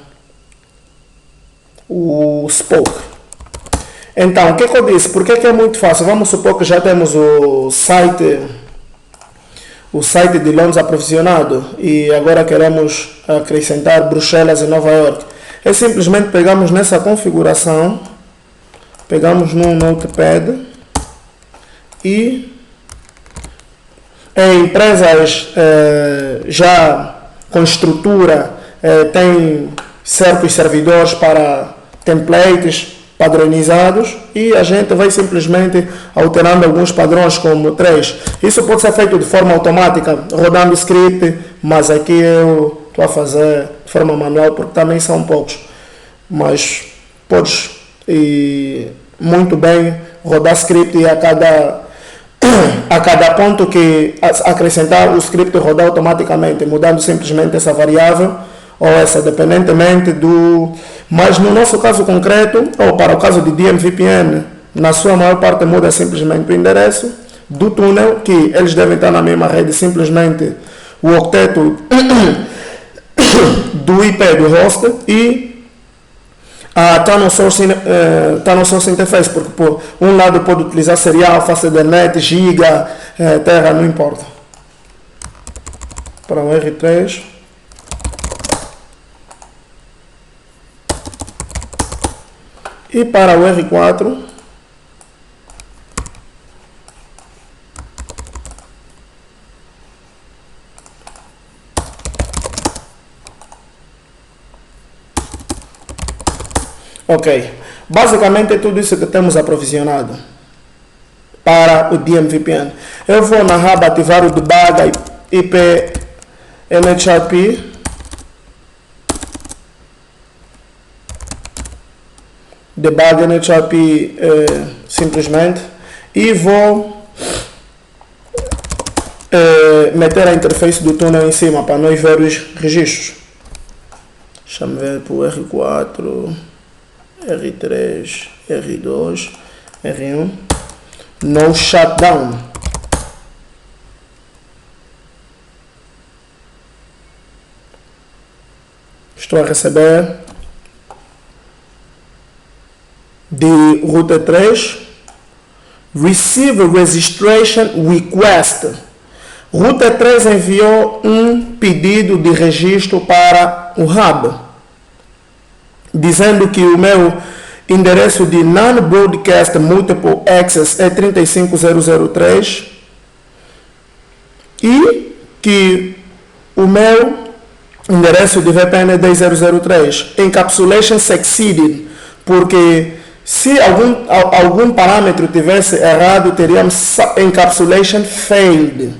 o Spoke. Então, o que eu disse? Por que é muito fácil? Vamos supor que já temos o site de Londres aprovisionado e agora queremos acrescentar Bruxelas e Nova York. É simplesmente pegamos nessa configuração, pegamos num Notepad e em empresas já com estrutura tem certos servidores para templates padronizados e a gente vai simplesmente alterando alguns padrões como 3. Isso pode ser feito de forma automática, rodando script, mas aqui eu estou a fazer de forma manual porque também são poucos. Mas podes muito bem rodar script e a cada ponto que acrescentar o script rodar automaticamente, mudando simplesmente essa variável ou essa, dependentemente do... Mas no nosso caso concreto, ou para o caso de DMVPN, na sua maior parte muda simplesmente o endereço do túnel, que eles devem estar na mesma rede, simplesmente o octeto do IP do host e está no source interface, porque por um lado pode utilizar serial, FastEthernet, giga, terra, não importa. Para o R3. E para o R4, ok, basicamente é tudo isso que temos aprovisionado para o DMVPN. Eu vou na aba ativar o debug IP NHRP. Debug NHRP simplesmente e vou meter a interface do túnel em cima para nós ver os registros. Deixa-me ver para o R4, R3, R2, R1. No shutdown. Estou a receber de router 3, receive registration request. Router 3 enviou um pedido de registro para o hub, dizendo que o meu endereço de non-broadcast multiple access é 35003 e que o meu endereço de VPN é 10003. Encapsulation succeeded, porque se algum parâmetro tivesse errado, teríamos encapsulation failed.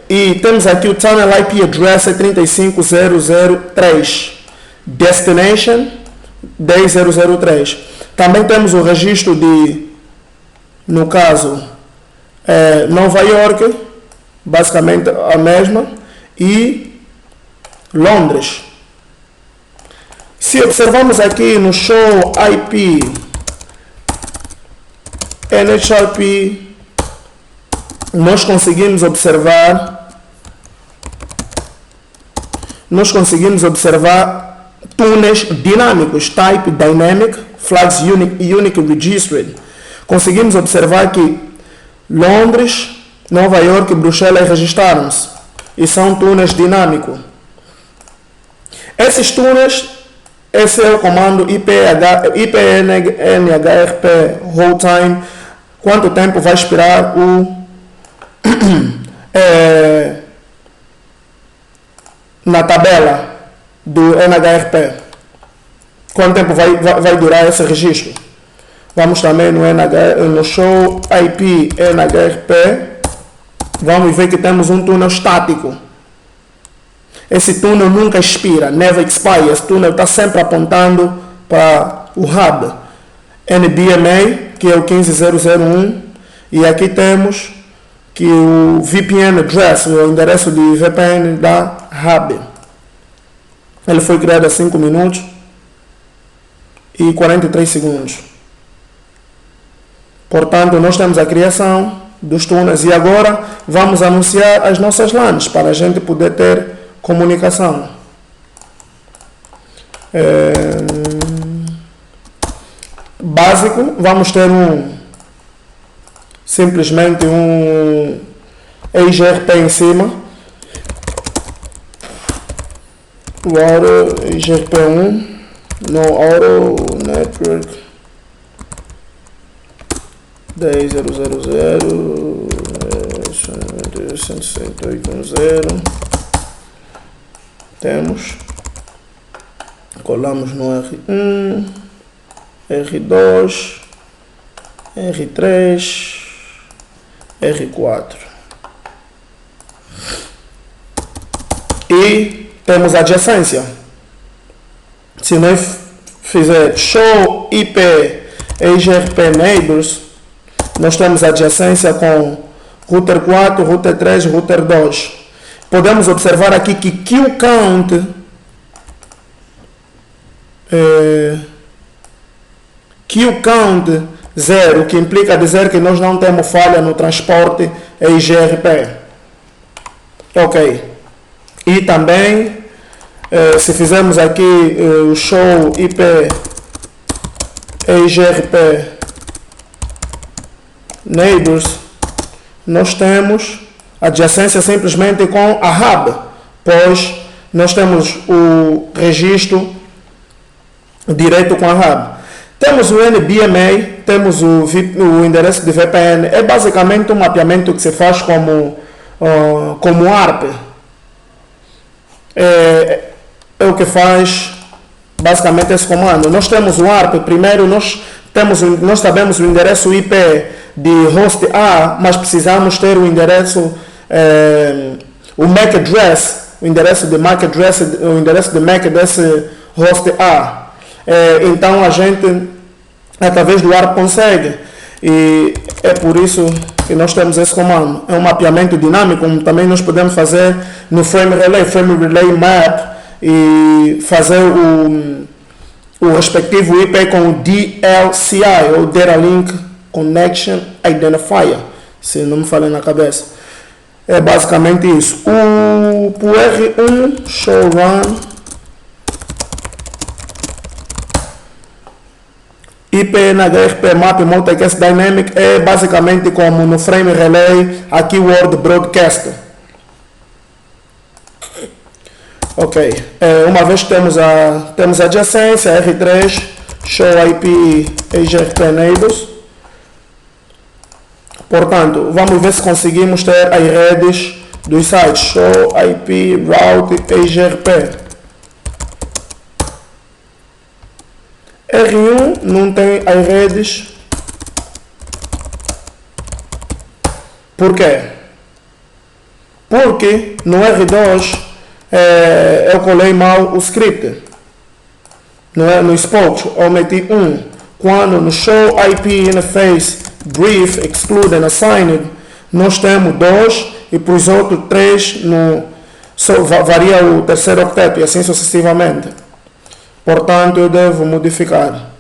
E temos aqui o tunnel IP address é 35003. Destination 10003. Também temos o registro de, no caso, Nova York, basicamente a mesma, e Londres. Se observamos aqui no show IP NHRP, nós conseguimos observar túneis dinâmicos, type dynamic, flags unique registered. Conseguimos observar que Londres, Nova York e Bruxelas registraram-se e são túneis dinâmicos. Esses túneis, esse é o comando IPNHRP hold time, quanto tempo vai expirar na tabela do NHRP, quanto tempo vai durar esse registro. Vamos também no show IP NHRP, vamos ver que temos um túnel estático. Esse túnel nunca expira, never expires. Esse túnel está sempre apontando para o hub NBMA, que é o 15001, e aqui temos que o VPN address, o endereço de VPN da hub. Ele foi criado há 5 minutos e 43 segundos. Portanto, nós temos a criação dos túneis e agora vamos anunciar as nossas LANs para a gente poder ter comunicação. Básico, vamos ter simplesmente um IGRP em cima, o Auto IGRP1, no Auto Network 100.168.10. Temos, colamos no R1, R2, R3, R4. E temos adjacência. Se nós fizer show IP EIGRP neighbors, nós temos adjacência com router 4, router 3, router 2. Podemos observar aqui que QCount QCount 0, que implica dizer que nós não temos falha no transporte EIGRP. Ok. E também, se fizermos aqui o show IP EIGRP neighbors, nós temos adjacência simplesmente com a hub, pois nós temos o registro direto com a hub. Temos o NBMA, temos o endereço de VPN, é basicamente um mapeamento que se faz como ARP. É o que faz basicamente esse comando. Nós temos o ARP, primeiro nós sabemos o endereço IP de host A, mas precisamos ter o endereço, o MAC address, o endereço de MAC desse host A. Então a gente, através do ARP, consegue, e é por isso que nós temos esse comando. É um mapeamento dinâmico, como também nós podemos fazer no Frame Relay Map, e fazer o respectivo IP com o DLCI, ou Data Link Connection Identifier, se não me falha na cabeça. É basicamente isso. O R1 show run IP na HRP Map Multicast Dynamic é basicamente como no Frame Relay a Keyword Broadcast. Ok, uma vez que temos a adjacência, R3, show IP EIGRP neighbors. Portanto, vamos ver se conseguimos ter as redes dos sites. Show IP route EIGRP. R1 não tem as redes. Por quê? Porque no R2 eu colei mal o script. No spot eu meti 1. Quando no show IP interface brief exclude and assigned, nós temos 2 e para os outros 3 varia o terceiro octeto e assim sucessivamente. Portanto, eu devo modificar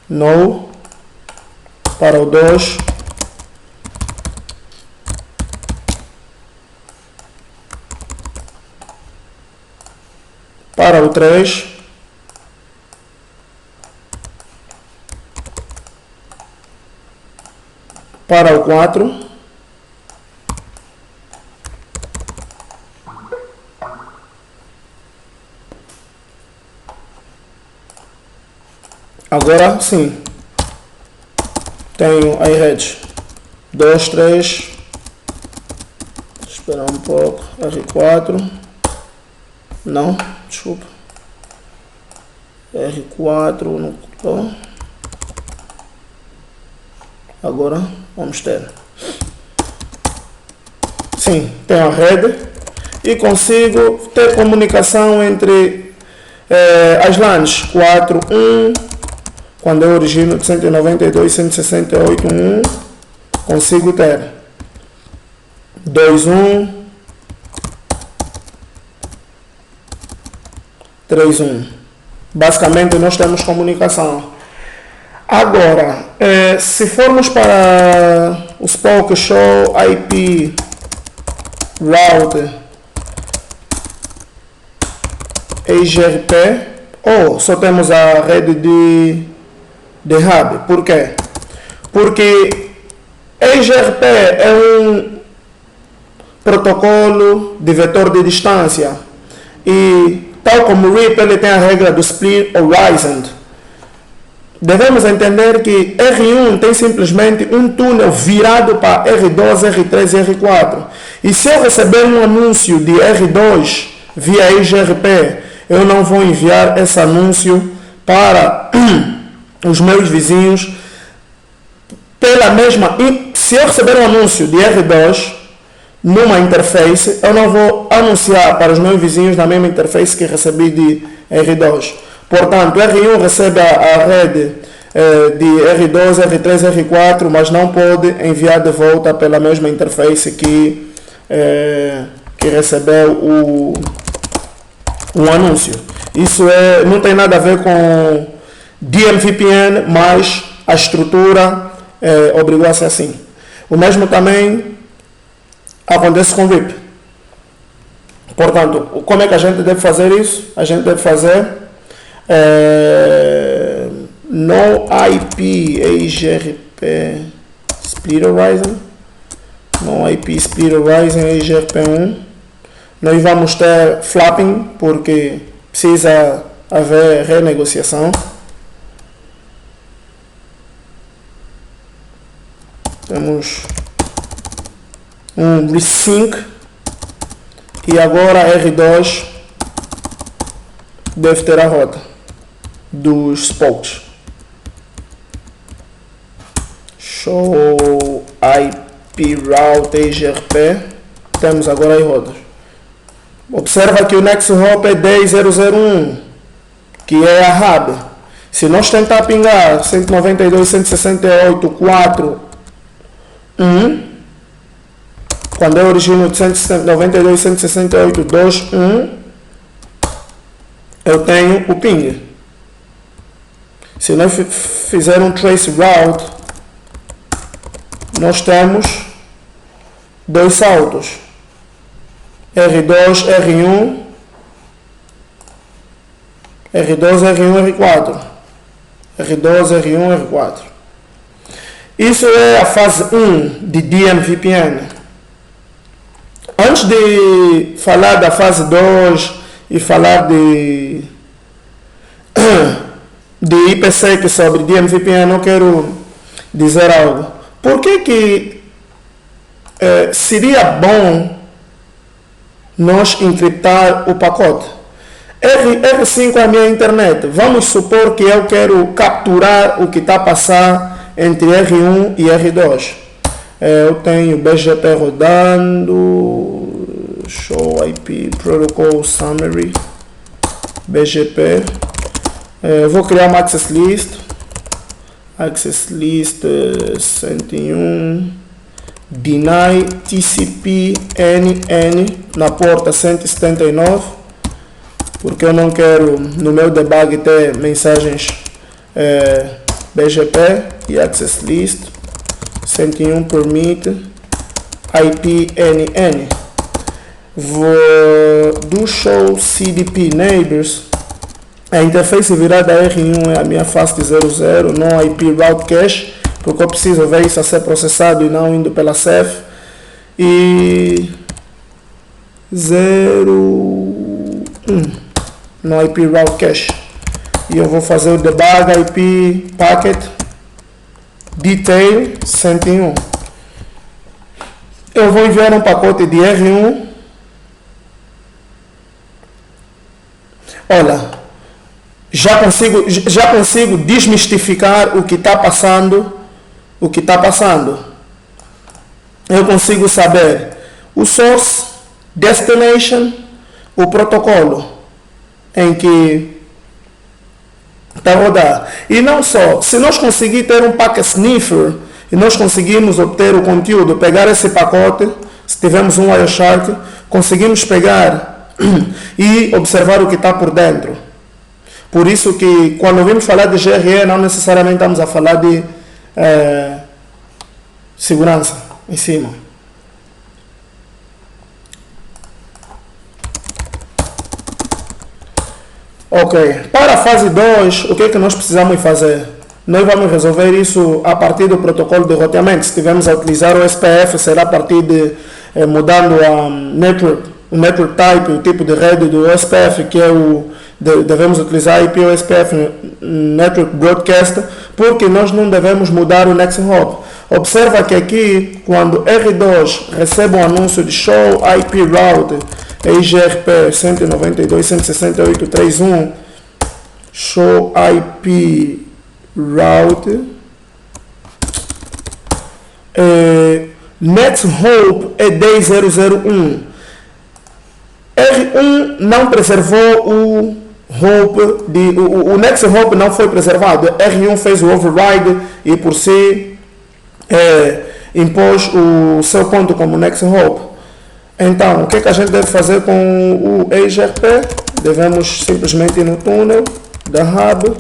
no para o 2 para o 3 para o 4 agora sim tenho as redes 2, 3, esperar um pouco, R4 não, desculpa, R4 não colou. Agora vamos ter, sim, tenho a rede e consigo ter comunicação entre as LANs 4.1, quando eu origino de 192.168.1, consigo ter 2.1, 3.1. Basicamente nós temos comunicação. Agora, se formos para o Spoke Show IP Route EIGRP, ou só temos a rede de hub. Por quê? Porque EIGRP é um protocolo de vetor de distância e, tal como o RIP, ele tem a regra do Split Horizon. Devemos entender que R1 tem simplesmente um túnel virado para R2, R3 e R4. E se eu receber um anúncio de R2 via EIGRP, eu não vou enviar esse anúncio para os meus vizinhos, pela mesma... Se eu receber um anúncio de R2 numa interface, eu não vou anunciar para os meus vizinhos na mesma interface que recebi de R2. Portanto, R1 recebe a rede de R2, R3, R4, mas não pode enviar de volta pela mesma interface que recebeu o anúncio. Isso não tem nada a ver com DMVPN, mas a estrutura obrigou a ser assim. O mesmo também acontece com VIP. Portanto, como é que a gente deve fazer isso? A gente deve fazer no IP EIGRP Split Horizon, no IP Split Horizon EIGRP1. Nós vamos ter flapping porque precisa haver renegociação. Temos um resync e agora R2 deve ter a rota dos spokes. Show IP route EIGRP. Temos agora as rotas. Observa que o next hop é 10001, que é a hub. Se nós tentar pingar 192.168.4.1, quando eu origino 192.168.2.1, eu tenho o ping. Se nós fizermos um trace route, nós temos dois saltos. R2, R1, R2, R1, R4. R2, R1, R4. Isso é a fase 1 de DMVPN. Antes de falar da fase 2 e falar de IPsec sobre DMVPN, eu quero dizer algo. Por que seria bom nós encriptar o pacote? R5 é a minha internet. Vamos supor que eu quero capturar o que está a passar entre R1 e R2. Eu tenho BGP rodando, show IP protocol summary, BGP. Vou criar uma access list 101, deny TCP NN na porta 179, porque eu não quero no meu debug ter mensagens BGP e access list 101 permit IP NN. Do show CDP neighbors, a interface virada R1 é a minha fast 00, não IP route cache, porque eu preciso ver isso a ser processado e não indo pela CEF. E 01 no IP route cache. E eu vou fazer o debug IP packet detail 101. Eu vou enviar um pacote de R1. Olha, já consigo desmistificar o que está passando. Eu consigo saber o source, destination, o protocolo em que está a rodar. E não só, se nós conseguirmos ter um packet sniffer e nós conseguimos obter o conteúdo, pegar esse pacote, se tivermos um Wireshark, conseguimos pegar e observar o que está por dentro. Por isso que quando ouvimos falar de GRE, não necessariamente estamos a falar de segurança em cima. Ok, para a fase 2, o que é que nós precisamos fazer? Nós vamos resolver isso a partir do protocolo de roteamento. Se estivermos a utilizar o SPF, será a partir de mudando o network type, o tipo de rede do SPF, que é devemos utilizar IP SPF Network Broadcast, porque nós não devemos mudar o next hop. Observa que aqui, quando R2 recebe um anúncio de show IP route EIGRP 192.168.3.1, show IP route Next Hop é 10001. R1 não preservou o hop, o Next Hop não foi preservado. R1 fez o override e por si impôs o seu ponto como Next Hop. Então, o que a gente deve fazer com o EIGRP? Devemos simplesmente ir no túnel da hub.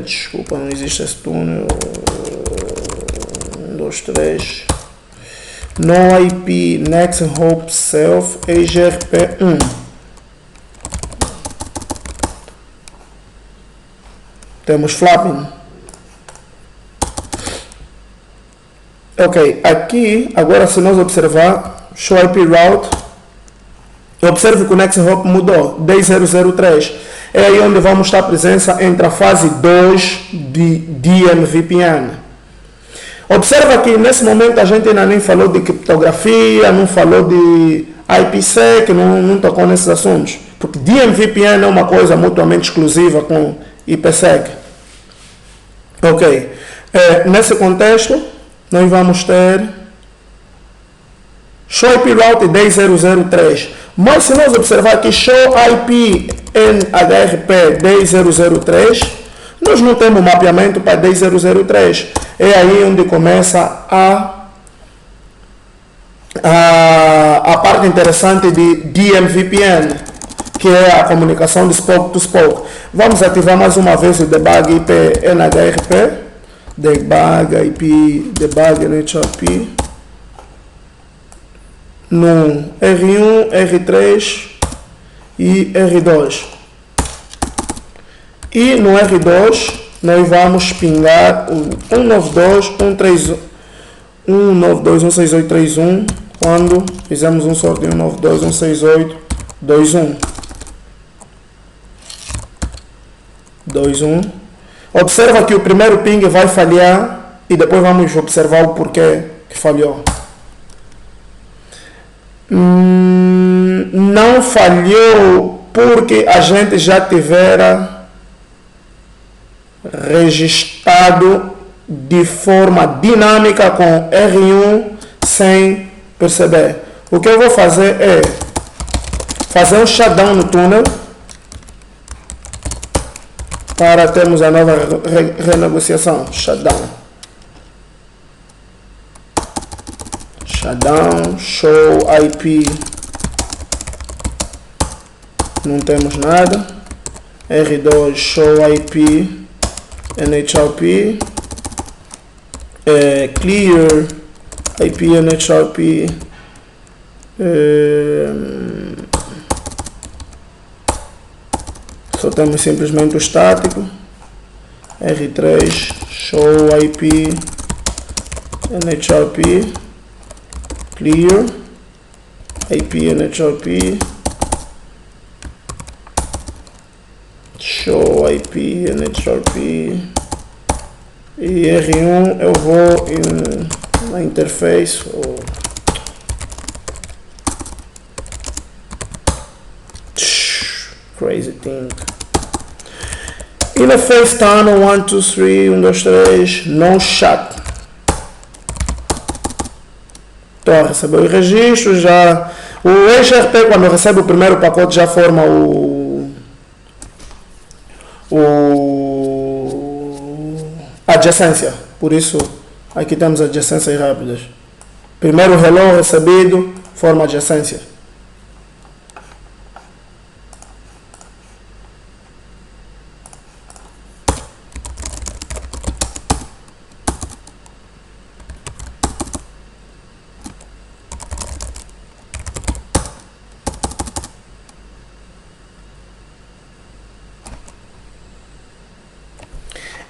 Desculpa, não existe esse túnel. 1, 2, 3. No IP Next Hop Self EIGRP1. Temos flapping. Ok, aqui, agora se nós observar, Show IP Route, observe que o Next Hop mudou, 10003. É aí onde vamos estar a presença entre a fase 2 de DMVPN. Observa que nesse momento a gente ainda nem falou de criptografia, não falou de IPsec, não tocou nesses assuntos. Porque DMVPN é uma coisa mutuamente exclusiva com IPsec. Ok. Nesse contexto, nós vamos ter Show IP Route 10003. Mas se nós observar aqui Show IP NHRP 10003, nós não temos mapeamento para 10003. É aí onde começa a parte interessante de DMVPN, que é a comunicação de spoke to spoke. Vamos ativar mais uma vez o debug IP NHRP, debug IP, debug NHRP, no R1, R3 e R2. E no R2 nós vamos pingar o 192.168.31 quando fizemos um sorteio 192.168.21. Observa que o primeiro ping vai falhar e depois vamos observar o porquê que falhou. Não falhou porque a gente já tivera registrado de forma dinâmica com R1 sem perceber. O que eu vou fazer é fazer um shutdown no túnel para termos a nova renegociação. Shutdown, show IP, não temos nada. R2, show IP NHRP, clear IP NHRP, só temos simplesmente o estático. R3, show IP NHRP, clear IP NHRP, show IP NHRP, e R1 eu vou na interface crazy thing. E na face tunnel 1, 2, 3, 1, 2, 3, no shut. Então recebeu o registro, já o EIGRP quando recebe o primeiro pacote já forma adjacência, por isso aqui temos adjacências rápidas. Primeiro hello recebido, forma adjacência.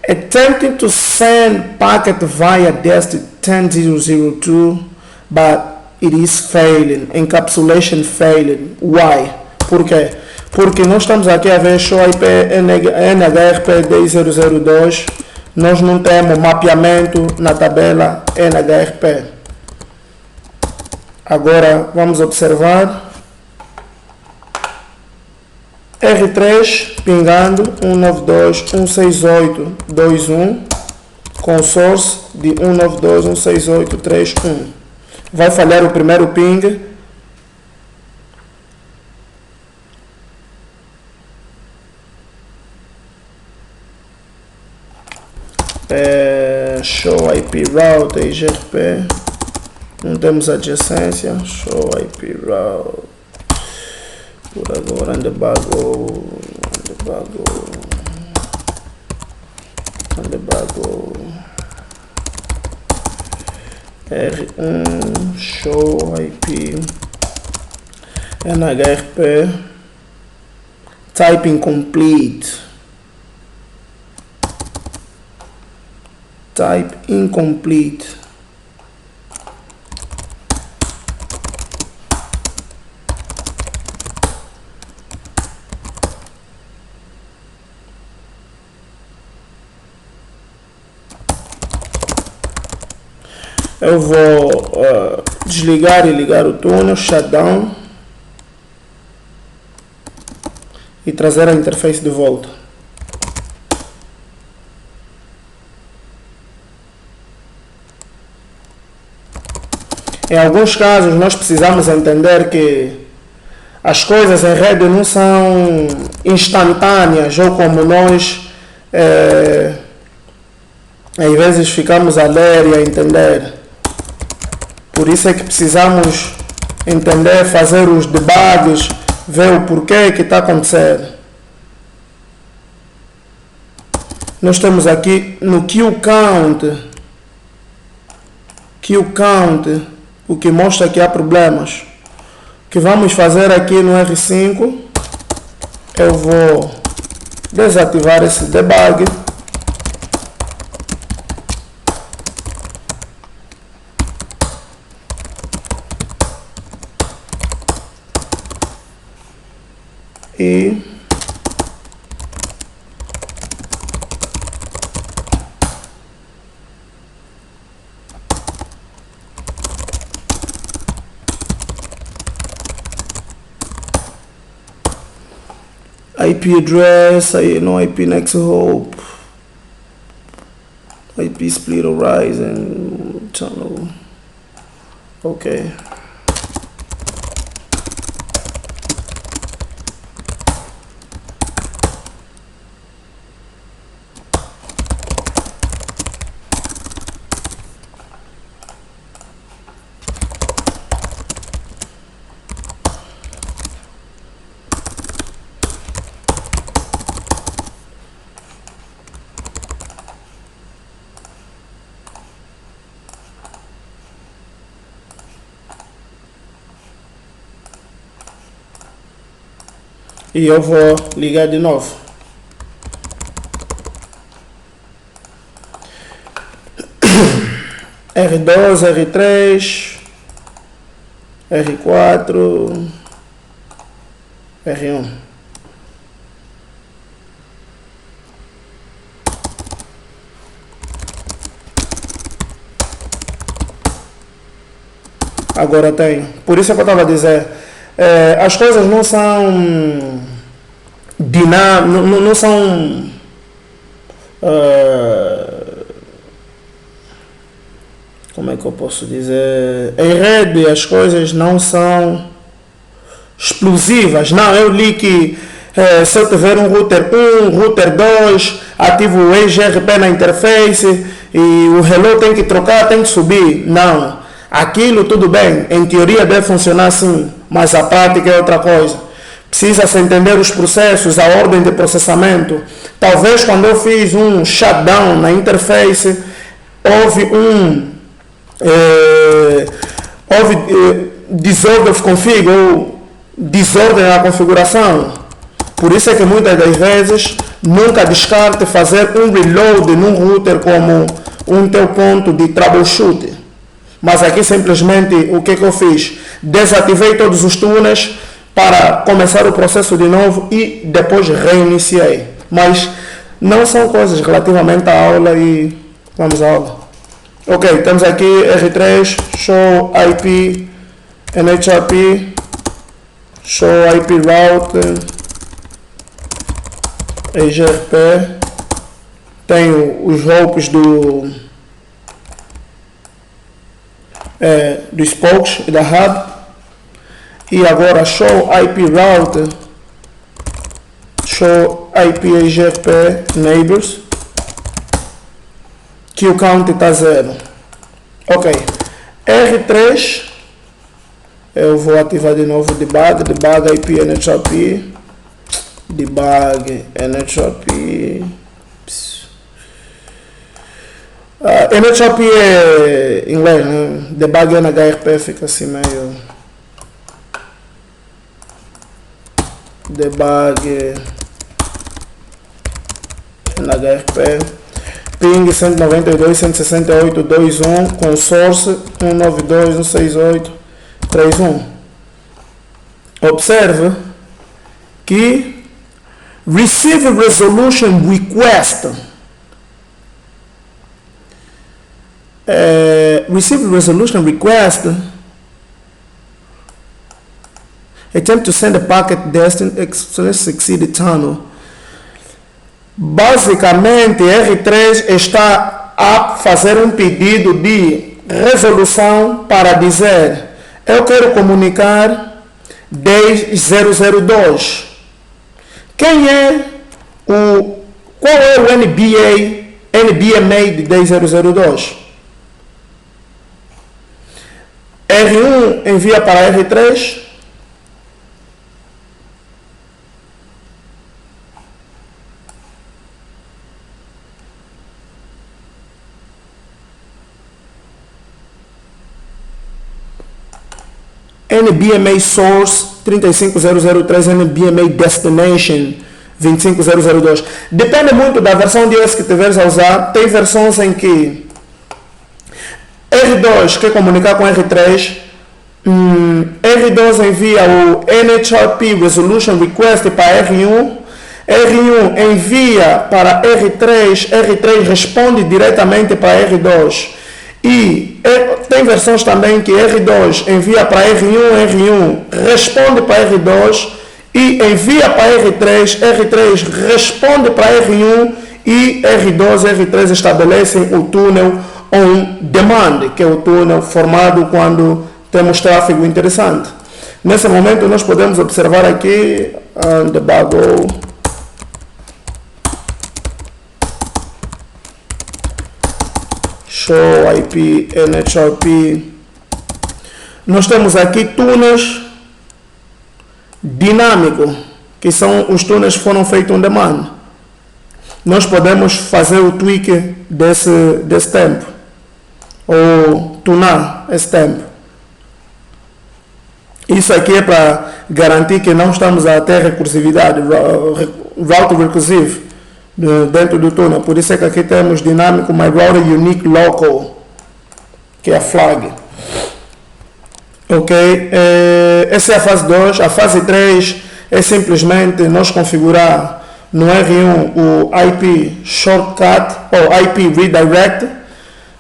Attempting to send packet via DEST 10002, but it is failing. Encapsulation failing. Why? Por quê? Porque nós estamos aqui a ver show IP NHRP 10002. Nós não temos mapeamento na tabela NHRP. Agora vamos observar. R3 pingando 192.168.2.1 com source de 192.168.3.1. Vai falhar o primeiro ping. Show IP route IGRP. Não temos adjacência. Show IP route. Por agora Underbago. R1 show IP NHRP type incomplete. Type incomplete. Eu vou desligar e ligar o túnel, shutdown, e trazer a interface de volta. Em alguns casos nós precisamos entender que as coisas em rede não são instantâneas, ou como nós às vezes ficamos a ler e a entender. Por isso é que precisamos entender, fazer os debugs, ver o porquê que está acontecendo. Nós temos aqui no queue count, o que mostra que há problemas. O que vamos fazer aqui no R5, eu vou desativar esse debug. E IP address, no IP next hope, IP split horizon channel. Okay. E eu vou ligar de novo. R2, R3, R4, R1. Agora tenho. Por isso é que eu estava a dizer. As coisas não são dinâmicas, não são como é que eu posso dizer? Em rede as coisas não são explosivas. Não, eu li que se eu tiver um router 1, router 2, ativo o IGRP na interface e o hello tem que trocar, tem que subir. Não. Aquilo tudo bem, em teoria deve funcionar assim, mas a prática é outra coisa. Precisa-se entender os processos, a ordem de processamento. Talvez quando eu fiz um shutdown na interface, houve disorder of config, ou desordem na configuração. Por isso é que muitas das vezes nunca descarte fazer um reload num router como um teu ponto de troubleshooting. Mas aqui simplesmente o que eu fiz? Desativei todos os túneis para começar o processo de novo e depois reiniciei. Mas não são coisas relativamente à aula e vamos à aula. Ok, temos aqui R3, show IP, NHRP, show IP route, EGRP, tenho os ropes dos spokes e da hub, e agora show IP route, show IP EGRP neighbors, que o count está 0. Ok, R3, eu vou ativar de novo debug IP NHRP, debug NHRP. NHRP é inglês, né? Debug NHRP fica assim meio. Debug NHRP. Ping 192.168.2.1 com source 192.168.3.1. Observe que receive resolution request. Receive resolution request. Attempt to send a packet destined to succeed tunnel. Basicamente, R3 está a fazer um pedido de resolução para dizer: eu quero comunicar 10.002. Qual é o NBMA de 10.002? R1 envia para R3. NBMA source 35003, NBMA destination 25002. Depende muito da versão de OS que tiveres a usar. Tem versões em que R2 quer comunicar com R3, R2 envia o NHRP resolution request para R1, R1 envia para R3, R3 responde diretamente para R2. E tem versões também que R2 envia para R1, R1 responde para R2 e envia para R3, R3 responde para R1 e R2 e R3 estabelecem o túnel on demand, que é o túnel formado quando temos tráfego interessante. Nesse momento nós podemos observar aqui debug show IP NHRP. Nós temos aqui túneis dinâmicos, que são os túneis que foram feitos on demand. Nós podemos fazer o tweak desse tempo, ou tunar esse tempo. Isso aqui é para garantir que não estamos a ter recursividade, route recursive dentro do túnel. Por isso é que aqui temos dinâmico my router unique local, que é a flag. Ok, essa é a fase 2. A fase 3 é simplesmente nós configurar no R1 o IP shortcut ou IP redirect,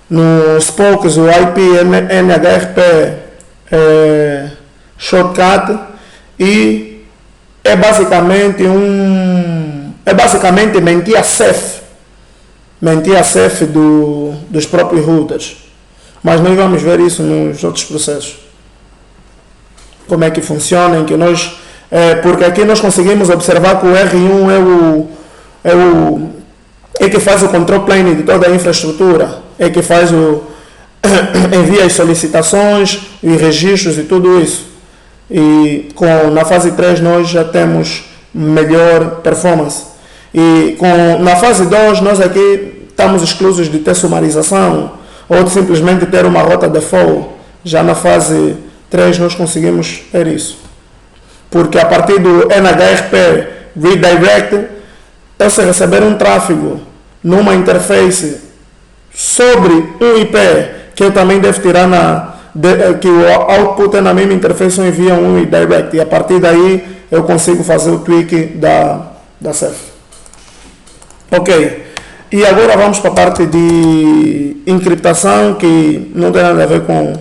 no spokes o IP NHRP shortcut, e é basicamente mentir a CEF dos próprios routers. Mas nós vamos ver isso nos outros processos, como é que funciona, em que nós porque aqui nós conseguimos observar que o R1 é que faz o control plane de toda a infraestrutura, é que faz envia as solicitações e registros e tudo isso. E na fase 3 nós já temos melhor performance. E na fase 2 nós aqui estamos exclusos de ter sumarização ou de simplesmente ter uma rota default. Já na fase 3 nós conseguimos ter isso. Porque a partir do NHRP redirect, se receber um tráfego numa interface sobre um IP, que eu também devo tirar que o output é na mesma interface, eu envio um redirect, e a partir daí eu consigo fazer o tweak da CEF. Ok, e agora vamos para a parte de encriptação, que não tem nada a ver com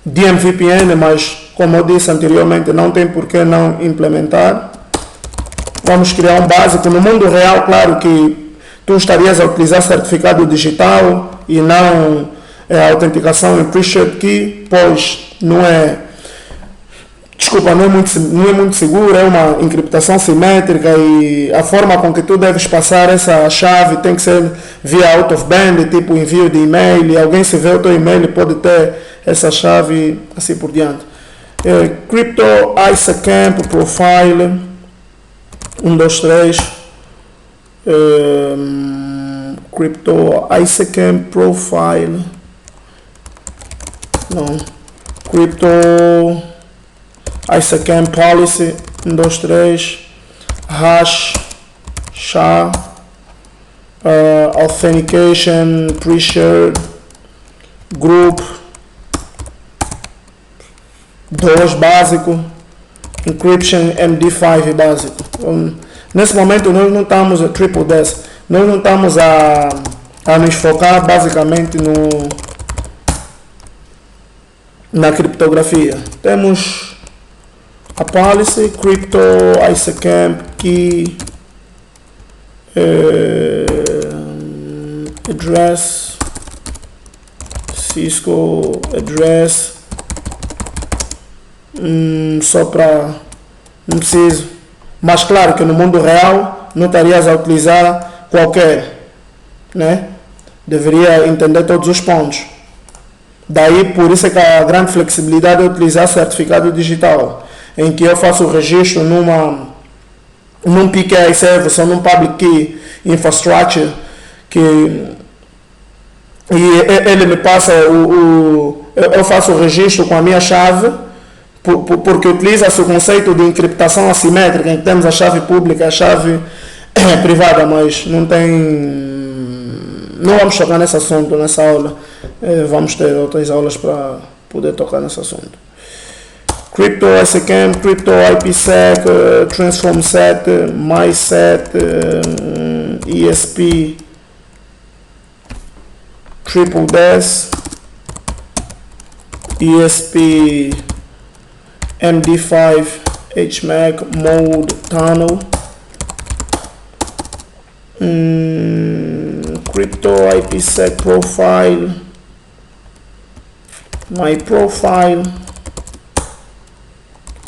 DMVPN, mas como eu disse anteriormente, não tem por que não implementar. Vamos criar um básico. No mundo real, claro que tu estarias a utilizar certificado digital e não a autenticação Encrypted Key, pois não é muito seguro, é uma encriptação simétrica e a forma com que tu deves passar essa chave tem que ser via out of band, tipo envio de e-mail, e alguém se vê o teu e-mail pode ter essa chave, assim por diante. Crypto IceCamp Profile 1, 2, 3. Crypto IceCamp Profile, não, Crypto IceCamp Policy 1, 2, 3. Hash SHA Authentication Pre-shared Group 2 básico, Encryption MD5 básico. Nesse momento nós não estamos a triple DES, nós não estamos a nos focar basicamente na criptografia. Temos a policy, Crypto IceCamp Key Address, Cisco Address, só para, não preciso, mas claro que no mundo real não estarias a utilizar qualquer, né? Deveria entender todos os pontos. Daí por isso é que a grande flexibilidade é utilizar certificado digital, em que eu faço o registro num PKI Service ou num Public Key Infrastructure, e ele me passa eu faço o registro com a minha chave, porque utiliza-se o conceito de encriptação assimétrica, em que temos a chave pública e a chave privada, mas não vamos tocar nesse assunto nessa aula. Vamos ter outras aulas para poder tocar nesse assunto. Crypto IceCamp, Crypto IPsec, Transform Set, MySet, ESP, Triple DES, ESP MD5, HMAC, Mode, Tunnel, Crypto IPsec Profile, My Profile,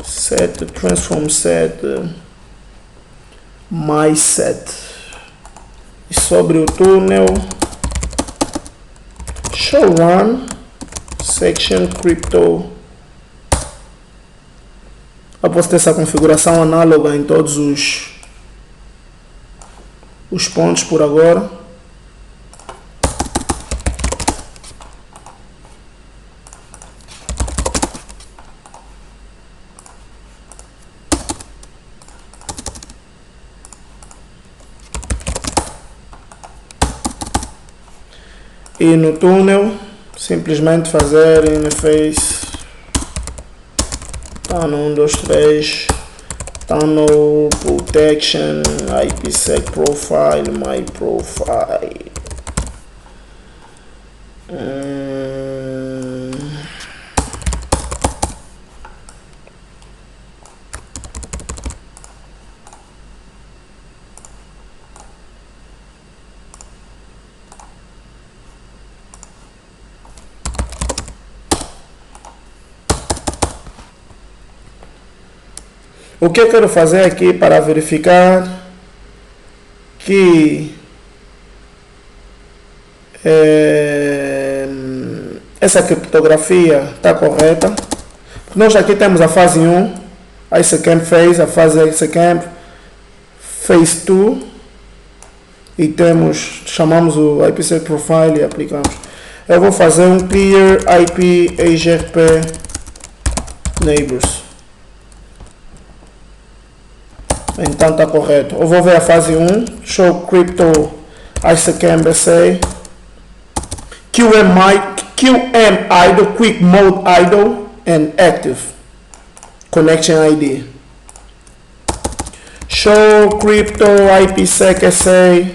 Set, Transform Set, MySet. E sobre o túnel, Show Run, Section Crypto. Eu posso ter essa configuração análoga em todos os pontos por agora. E no túnel, simplesmente fazer interface tunnel 1, 2, 3, tunnel protection, IPsec profile, my profile. O que eu quero fazer aqui para verificar que essa criptografia está correta. Nós aqui temos a fase 1, IceCamp Phase, a fase IceCamp Phase 2, e chamamos o IPsec Profile e aplicamos. Eu vou fazer um Clear IP HRP Neighbors. Então está correto. Eu vou ver a fase 1. Show Crypto IceCamp SA. QM idle, Quick Mode idle, and Active. Connection ID. Show Crypto IPsec SA.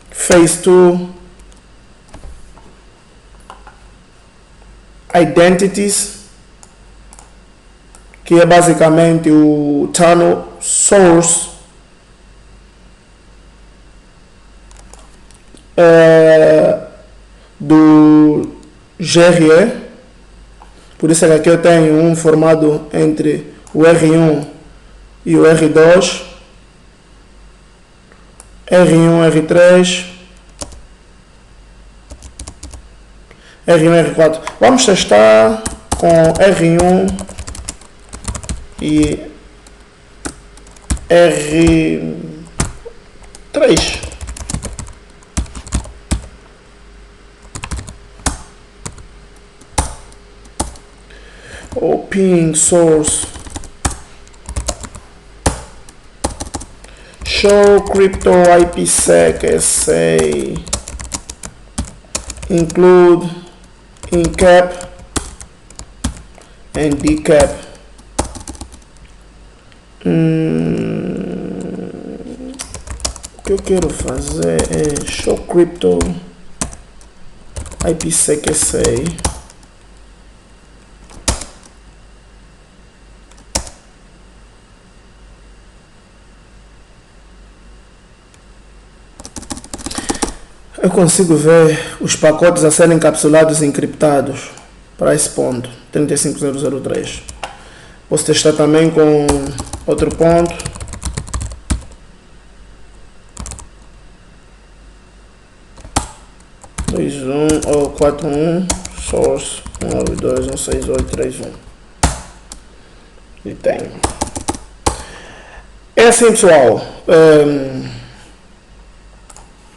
Phase 2. Identities. que é basicamente o tunnel source do GRE. Por isso é que aqui eu tenho um formado entre o R1 e o R2, R1, R3, R1, R4. Vamos testar com R1 e R3. O ping source show crypto IPsec SA include incap and decap. O que eu quero fazer é show crypto IPsec SA. Eu consigo ver os pacotes a serem encapsulados e encriptados para esse ponto, 35003. Posso testar também com outro ponto. Ou 41 source 192.168.3.1 e tem. É assim, pessoal.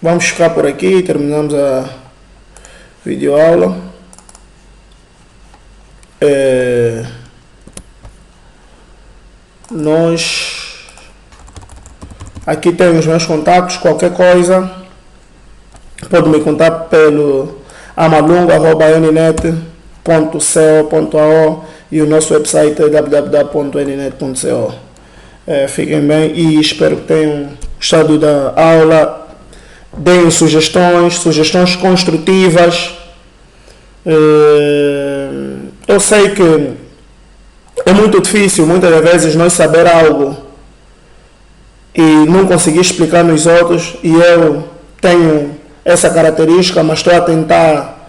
Vamos ficar por aqui, terminamos a videoaula. Nós aqui temos os meus contatos, qualquer coisa pode me contar pelo amalungo@nnet.co.ao e o nosso website é www.nnet.co. Fiquem bem e espero que tenham gostado da aula. Deem sugestões construtivas. Eu sei que é muito difícil muitas vezes nós saber algo e não conseguir explicar nos outros, e eu tenho essa característica, mas estou a tentar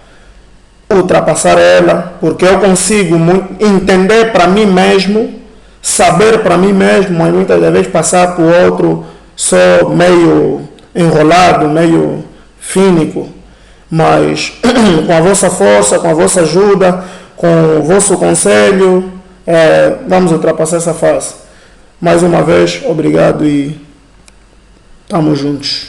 ultrapassar ela, porque eu consigo entender para mim mesmo, saber para mim mesmo, mas muitas vezes passar para o outro só meio enrolado, meio fínico. Mas com a vossa força, com a vossa ajuda, com o vosso conselho, vamos ultrapassar essa fase. Mais uma vez, obrigado e estamos juntos.